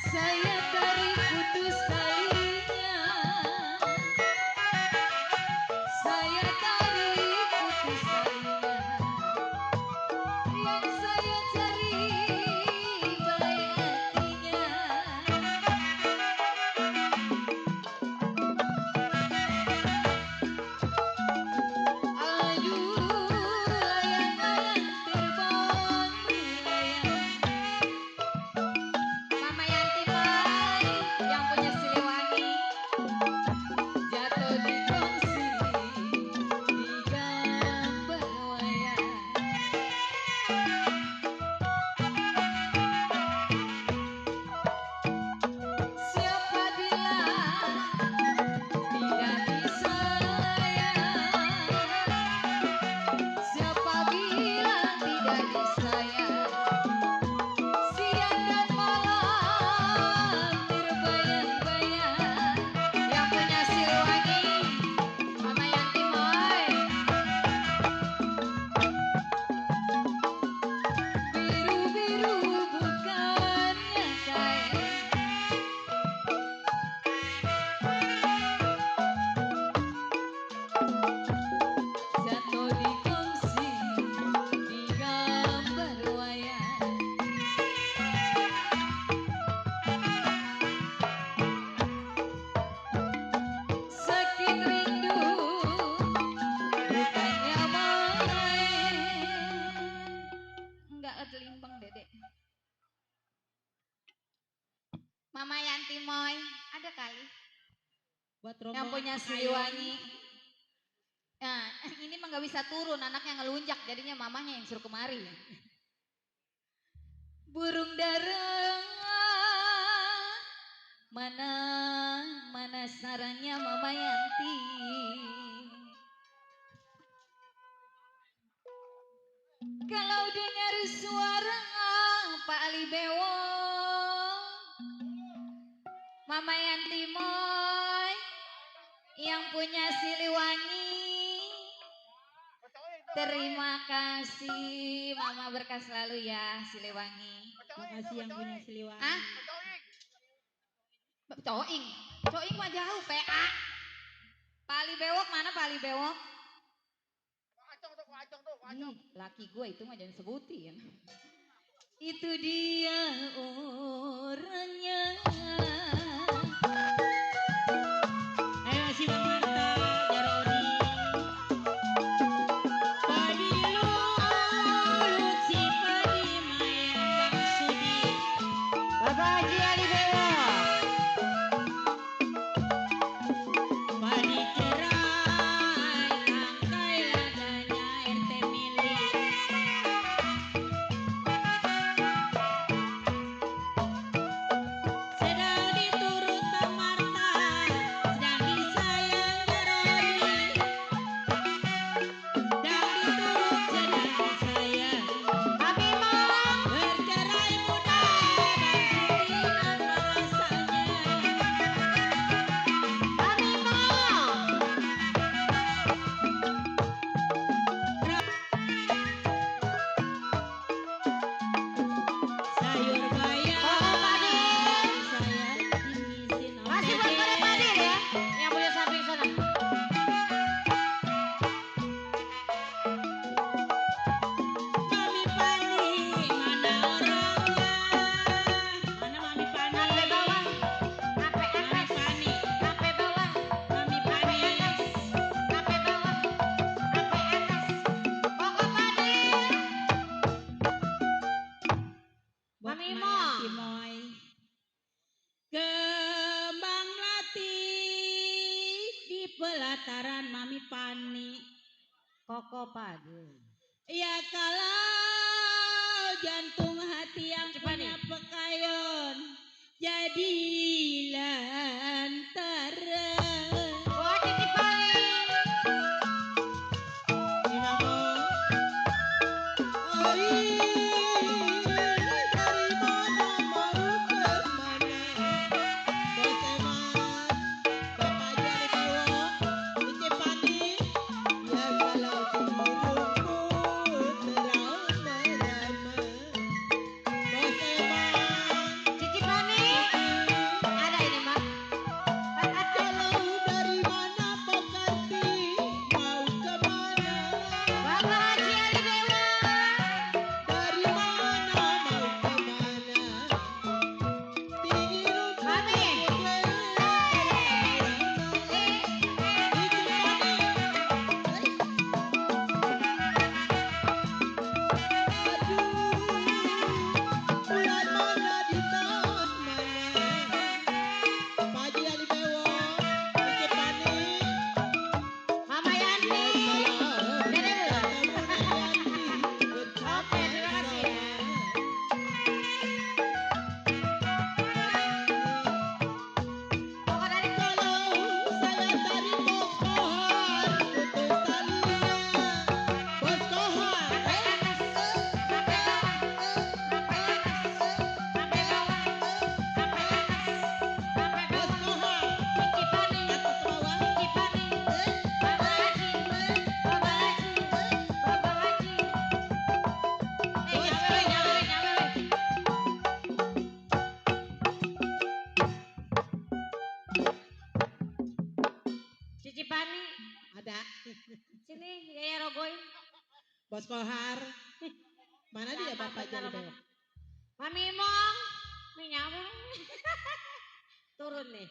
Saya tarik putus talinya, saya tarik putus talinya, yang saya cari baik hatinya. Aduh layang-layang terbang melayang, Mama Yanti Pak. dengan Bang Dede. Mama Yanti Moy, ada kali Buat yang punya Siliwangi. Nah, ini mah gak bisa turun, anaknya ngelunjak, jadinya mamanya yang suruh kemari. Burung dara, mana sarangnya Mama Yanti. Kalau dengar suara Pak Ali Bewong, Mama Yanti Moy, yang punya Siliwangi. Terima kasih, Mama berkah selalu ya Siliwangi. Makasih yang punya Siliwangi. Hah? Coing, Coing mah jauh PA. Pak Ali Bewok mana Pak Ali Bewok? Laki gue itu mah jangan sebutin. Itu dia orangnya. Ayo si Bang Marta, Jarodi. Padi lulut si padi mayang Bang Sudi. Bapak Haji Ali Dewa. Padi cerai, tangkai ladanya RT milik. Sedang diturut Bang Marta, sedang disayang Jarodi. Sedang diturut, sedang disayang. Kami mau bercerai muda, Bang Sudi apa rasanya? Kami mau sayur bayam, saya timisin Masih buat pada padir ya, yang punya samping sana. Mami Pani, mana orangnya? Mana Mami Pani? Sampai bawah, sampai Mami atas, Pani, sampai bawah, Mami Pani. sampai bawah, sampai atas. Pokok padir. Buat Mami Mami Mo. Yanti Moy. Kembang melati di pelataran Mami Pani. Koko padir. Ya kalau jantung hati yang punya pekayon jadi lantaran. Oh, titip paling. Dari mana mau kemana? Bos Eman, Bapak Jari Dewa, Titip Pani, ya kalau di rumput beramai-ramai. Bos Eman, Cici Pani. Ada ini mah. kalau dari mana Pak Karti mau kemana? Bapak Haji Ali Dewa. Dari mana mau kemana? Tinggi rumput Mami. Bulan mana di tahun mana? Pagi Ali Bewok, Titip Pani, Mama Yanti. Dede belum? Oke, terima kasih ya. Pokok dari Kalau saya dari Bos Kohar, putus talinya. Bos Kohar, sampai atas, sampai bawah, sampai atas, sampai bawah, sampai atas, sampai Bos bawah. Kohar, Cici Pani, atas bawah. Cici Pani, Bapak Haji, Bapak Haji, Bapak Haji. Nyawe, nyawe, nyawe. Cici Pani, Ada. sini Yaya Rogoy. Bos Kohar, mana dia Bapak Jari Bewok? Mami Mong, ini nyawe. Turun nih.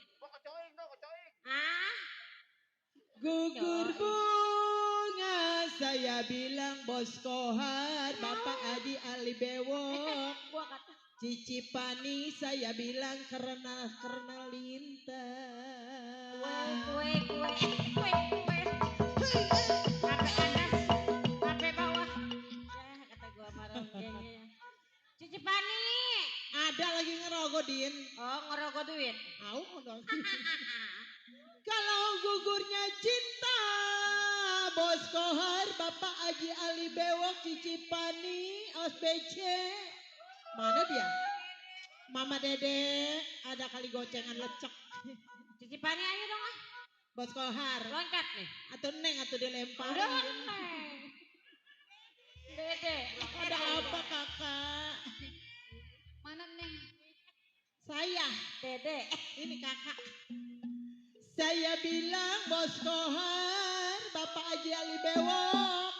Ah, Gugur bunga saya bilang Bos Kohar, Bapak Haji Ali Bewok. Gua kata Cici Pani saya bilang karena lintas. kue. Sampai atas, sampai bawah. Ya kata gua marah kayaknya. Cici Pani. Ada lagi ngerogodin. Oh ngerogoduin. Au dong. Kalau gugurnya cinta, Bos Kohar, Bapak Haji Ali Bewok, Cici Pani, OSBC. Mana dia? Mama Dede, ada kali gocengan lecek. Cici Pani ayo dong ah. Bos Kohar, Loncat nih. atau Neng atau dilempar. Udah Neng. Dede. Ada apa kakak? Mana Neng? Saya, Dede. ini kakak. Saya bilang Bos Kohar, Bapak Haji Ali Bewok.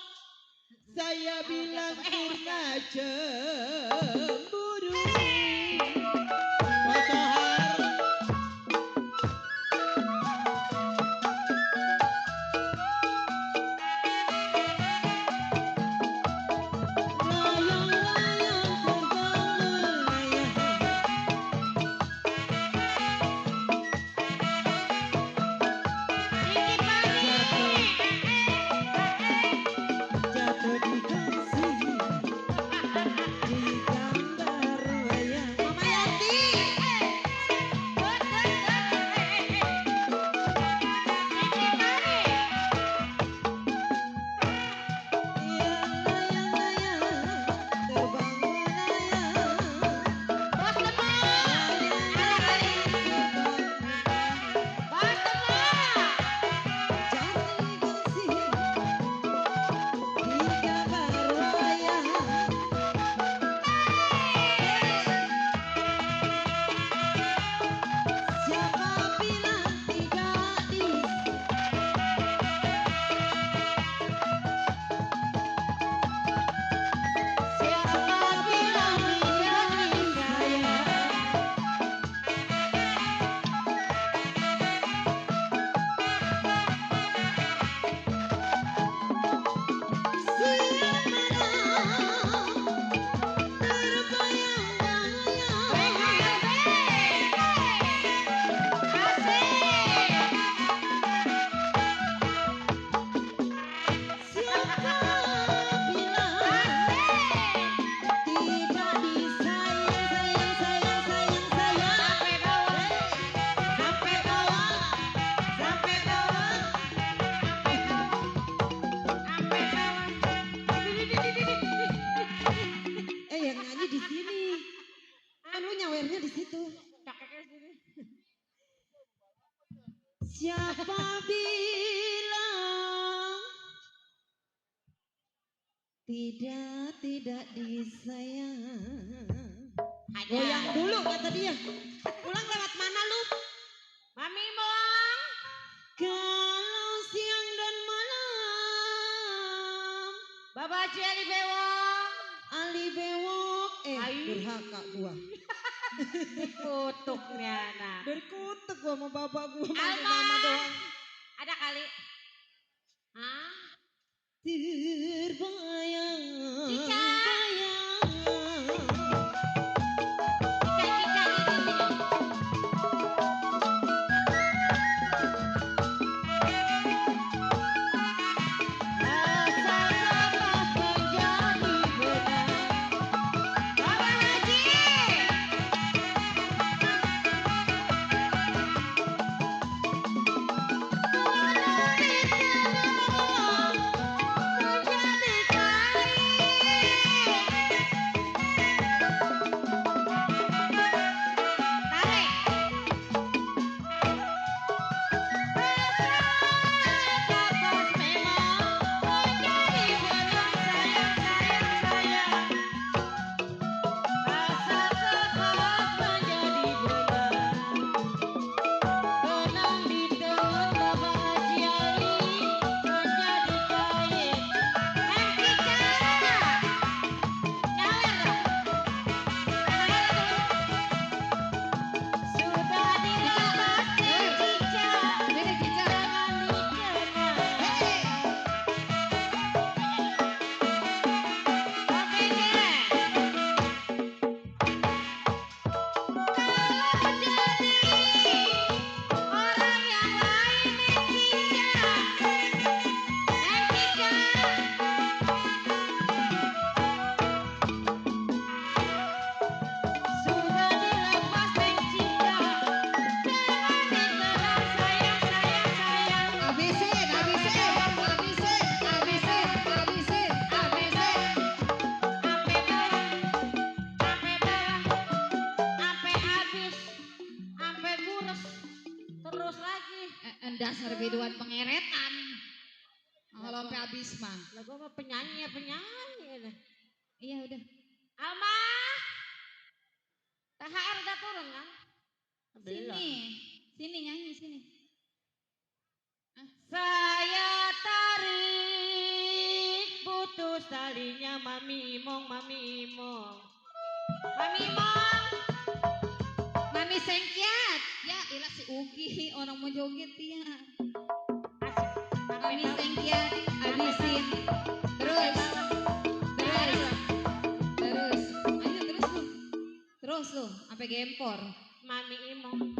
Saya bilang purna cemburu. Bos Kohar. Layang-layang terbang melayang. Cici Pani. Jatuh di kasih di gambar wayang. Mama Yati. Iya layang-layang terbang melayang. Jatuh di kasih di gambar wayang. Siapa bilang tidak Siapa bilang tidak disayang? Yang nyanyi di sini. Kan lu nyawernya di situ. Siapa bilang tidak disayang? Goyang dulu kata dia. Pulang lewat mana lu? Mami Moang. Kalau siang dan malam Bapak Haji Ali Bewok. Ali Bewok Ayu. durhaka gua. Kutuknya anak. Berkutuk gua sama bapak gua manggil Alma. mama doang. Ada kali. Hah? Terbayang Cica. bayang. Cica gitu. Rasa salah menjadi benar. Bapak Haji. Menjadi kain dasar biduan pengeretan. Kalau sampai habis mah. Lah gua mah penyanyi ya penyanyi. Iya udah. Alma. THR udah turun kan? Sini. Sini nyanyi sini. Saya tarik putus talinya Mami Imong, Mami Imong. Mami Imong. Mami sengkiat. Ya ilah si Ugi orang mau joget ya. Mami sengkiat habisin. Terus. Terus. Ayo terus lu. Terus lu sampai gempor. Mami Imong.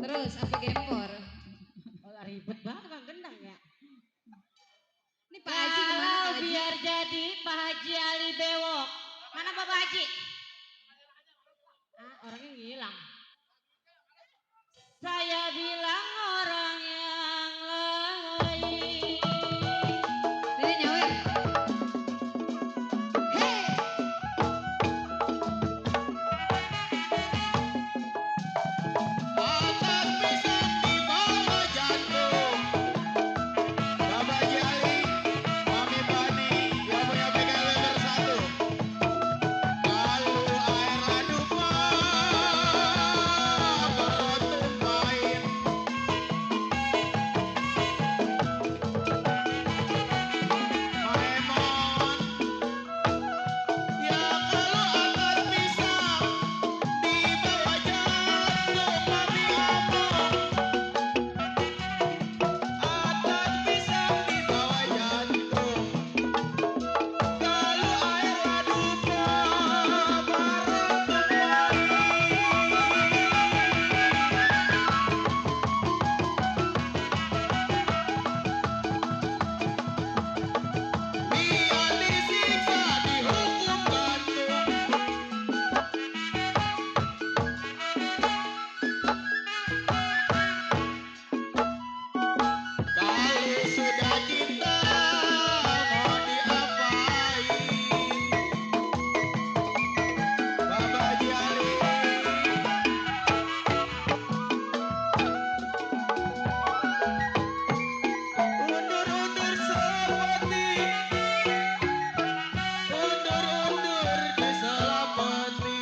Terus sampai gempor. Oh, ribet banget Kang Gendang ya. Ini Pak Haji kemana Pak Haji? Biar jadi Pak Haji Ali Bewok. Mana Bapak Haji? Ah, orangnya ngilang. Saya bilang orang yang lain. Ini nyawer. Hei. Atas pisang di bawah jantung. Bapak Jali, Mami Bani, yang punya PKW bersatu. Lalu air ladu perut tumpahin. Maemon, ya kalau atas pisang di bawah jantung Mami omong. Atas pisang di bawah jantung. Kalau air ladu perut tumpahin. Biar disiksa dihukum gantung. Kalau sudah cinta mau diapain? Bapak Jali. Undur-undur seperti undur-undur diselapeti.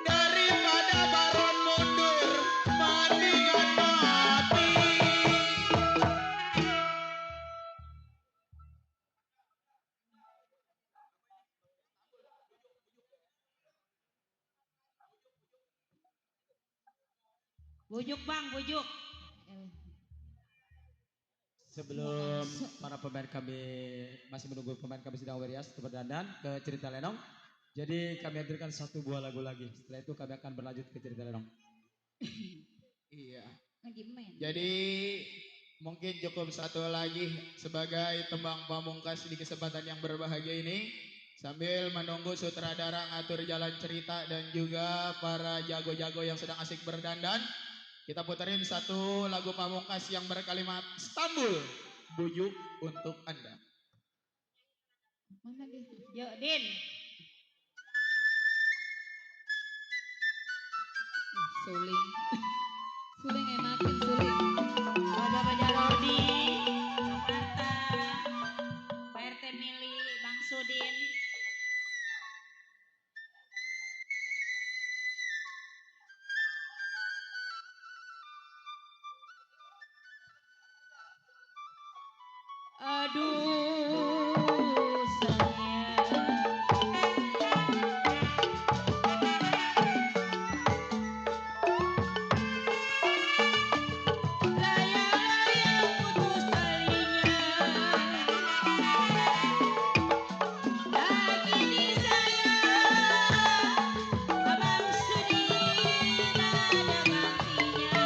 Daripada baron mundur mendingan mati. Bujuk Bang, bujuk. Sebelum para pemain kami masih menunggu pemain kami sedang berias berdandan ke cerita lenong. Jadi kami hadirkan satu buah lagu lagi. Setelah itu kami akan berlanjut ke cerita lenong. Iya. Lagi main. Jadi mungkin cukup satu lagi sebagai tembang pamungkas di kesempatan yang berbahagia ini. Sambil menunggu sutradara ngatur jalan cerita dan juga para jago-jago yang sedang asik berdandan. Kita puterin satu lagu pamungkas yang berkalimat Istanbul, bujuk untuk Anda. Mana dia? Yuk Din. Suling. Suling enakin suling. Bapak Jarodi, Marta, Pak RT Mili, Bang Sudin. Aduh sayang. Layang-layang putus talinya. Lagi disayang Abang Sudin ada gantinya.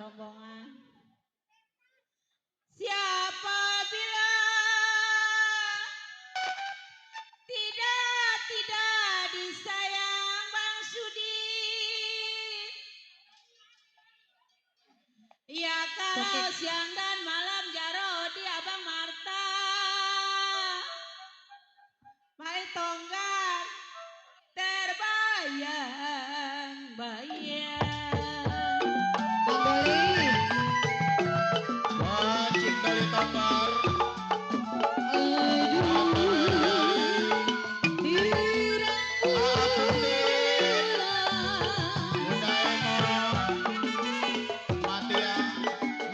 rombongan. Siapa bilang tidak disayang Bang Sudin. Ya kalau siang dan malam Jarodi Abang Marta. Mai tonggar terbayang-bayang. Wajib kali tonggar.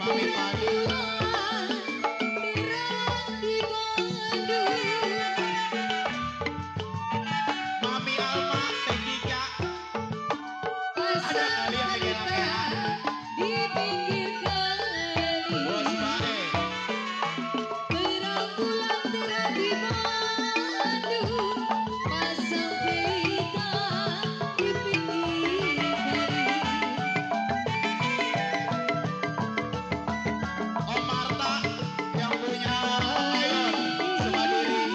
Mami Pani, Mami Alma, Teh Kika. Ada kalian di gelak-gelak. Bos Bae, Om Marta yang punya Ayon, Semaduri.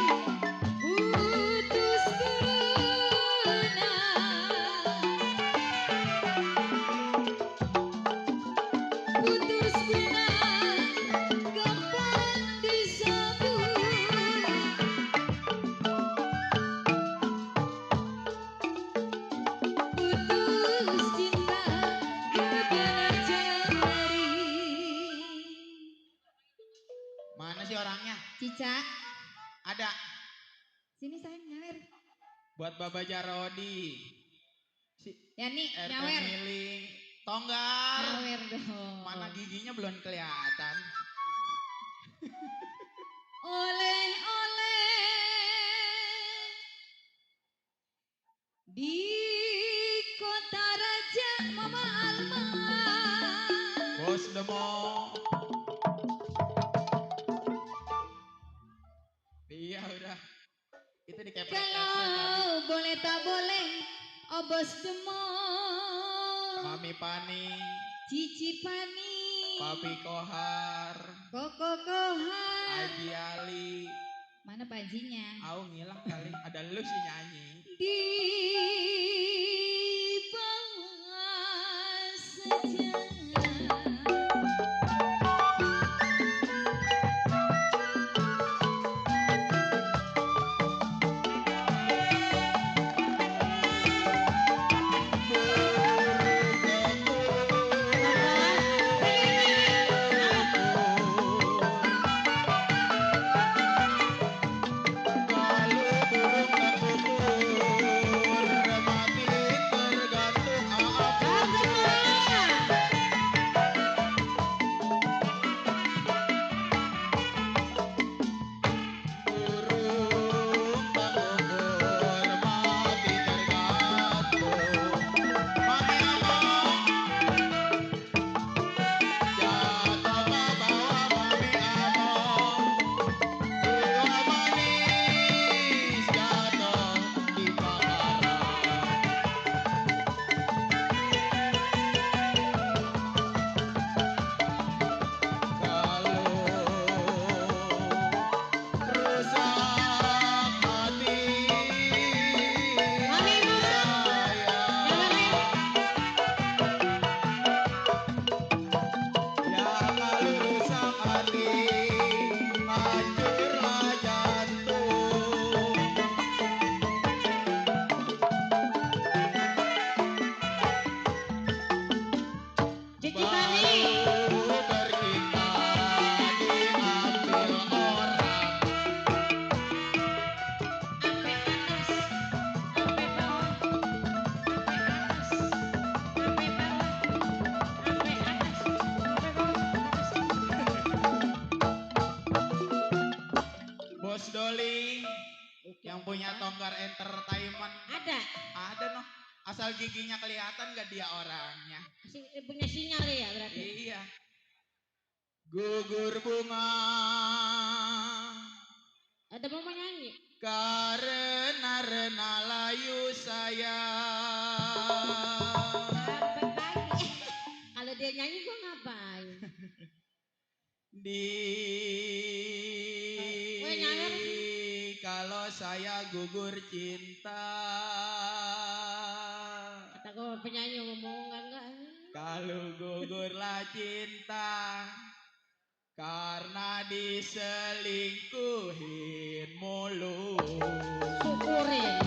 Mana sih orangnya? Cica, Ada. sini sayang nyawer. Buat Baba Jarodi. Si Yani RT nyawer. Miling. Tonggar. Nyawer dong. Mana giginya belum kelihatan. Oleh-oleh di kota raja Mama Alma. Bos Demo. Iya udah. Itu dikeprek tadi. Kalau boleh tak boleh, obos demo. Mami Pani, Cici Pani, Papi Kohar, Koko Kohar. Haji Ali. Mana pajinya? Au ngilang kali. Ada lu sih nyanyi. Di bawah saja. Bos Doli yang punya Tonggar Entertainment. Ada noh. Asal giginya kelihatan gak dia orangnya. Punya sinyal ya berarti. Iya. Gugur bunga. Ada mau nyanyi. Karena rena layu sayang. Sampai pagi. Kalau dia nyanyi gua ngapain? Weh, nyawer. Kalau saya gugur cinta. Kata gua penyanyi ngomong enggak. Kalau gugurlah cinta karena diselingkuhin mulu. Syukurin.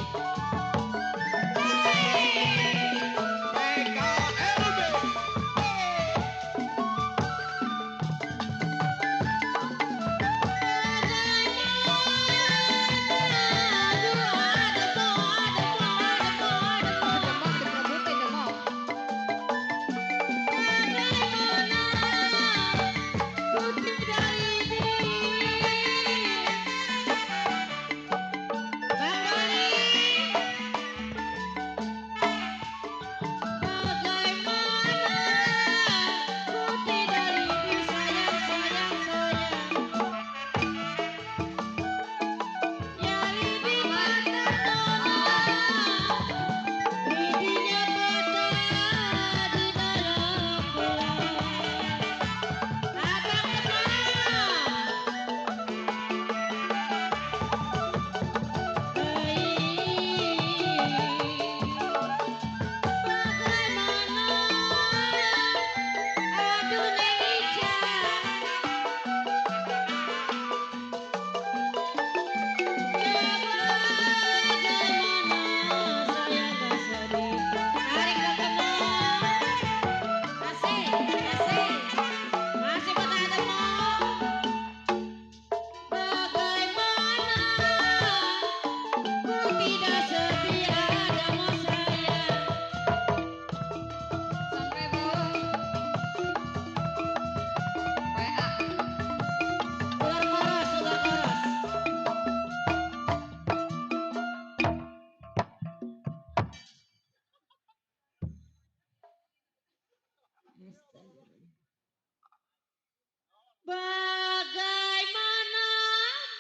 Bagaimana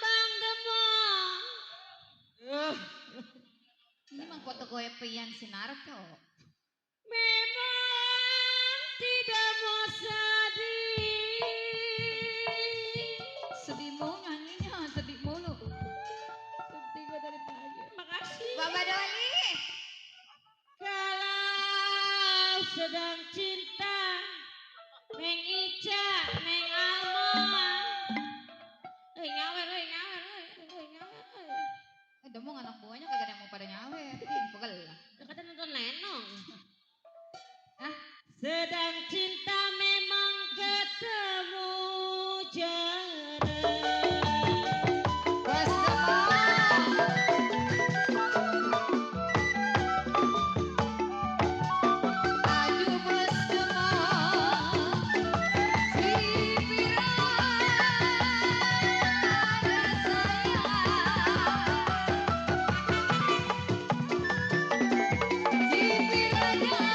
Bang Demong? Ini mah foto goepian Sinarto. Memang tidak mau sedih. Sedih mulu nyanyinya, sedih mulu. Sedih gue dari pagi. Makasih. Baba Doli. Kalau sedang cinta, Neng Ica, Neng Alma. Nyawer, nyawer. Demong anak buahnya kagak ada yang mau pada nyawer. Ih, pegel lah. Kata nonton Lenong. Sedang cinta memang ketemu jarang. Bos Demong. Aduh Bos Demong. Si Piranda sayang. Si Piranda.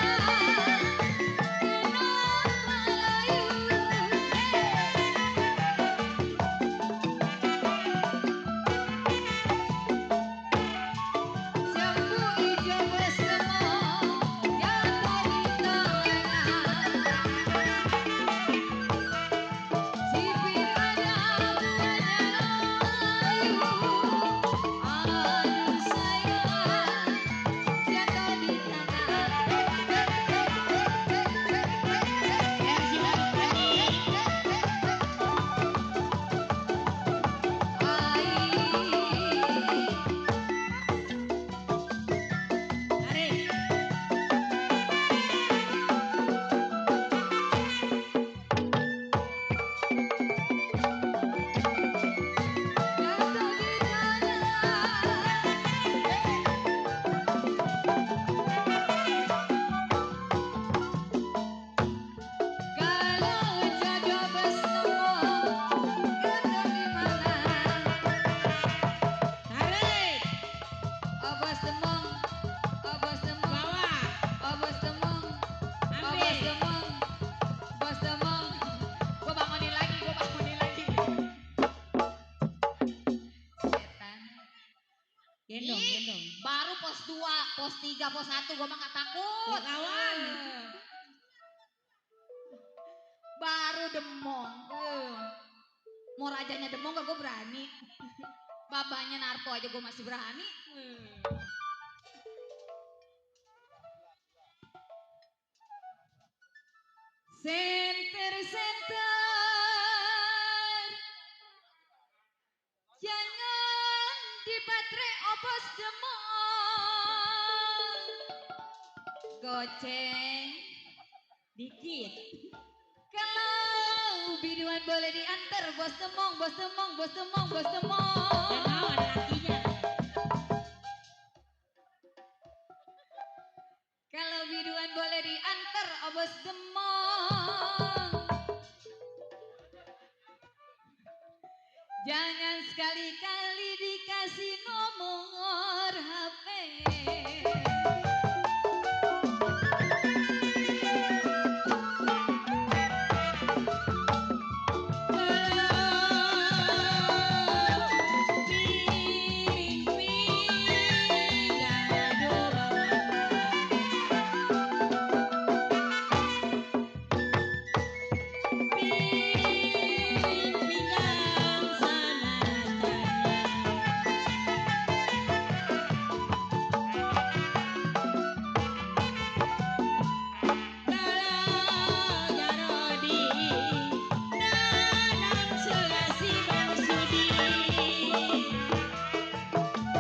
Gendong. Baru pos 2, pos 3, pos 1 gue mah gak takut. Kawan. lu demong. Mau rajanya demong gak gue berani. Babanya narko aja gue masih berani. Senter. Jangan di baterai opos demong. Goceng dikit. Kalau biduan boleh diantar bos demong. Ada lakinya. Kalau biduan boleh diantar oh bos demong. Jangan sekali-kali dikasih nomor HP.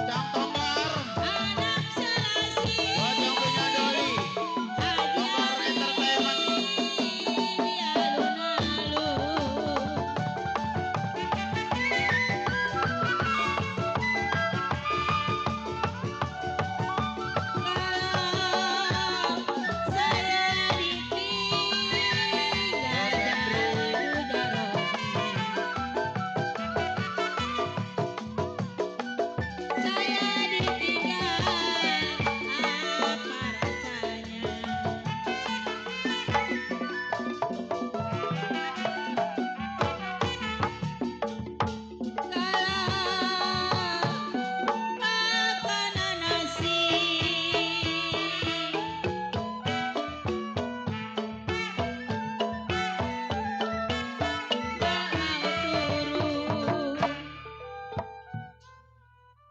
Cang Tonggar, buat yang punya doli, Tonggar Entertainment.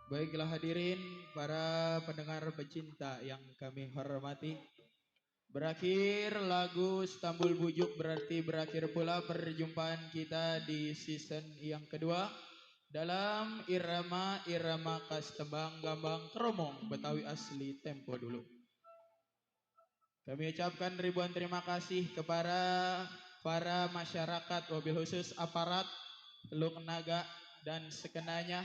Baiklah hadirin para pendengar pecinta yang kami hormati. Berakhir lagu Stambul Bujuk, berarti berakhir pula perjumpaan kita di season yang kedua dalam irama khas tembang gambang keromong Betawi asli tempo dulu. Kami ucapkan ribuan terima kasih kepada para masyarakat, wabil khusus aparat, Teluk Naga dan sekenanya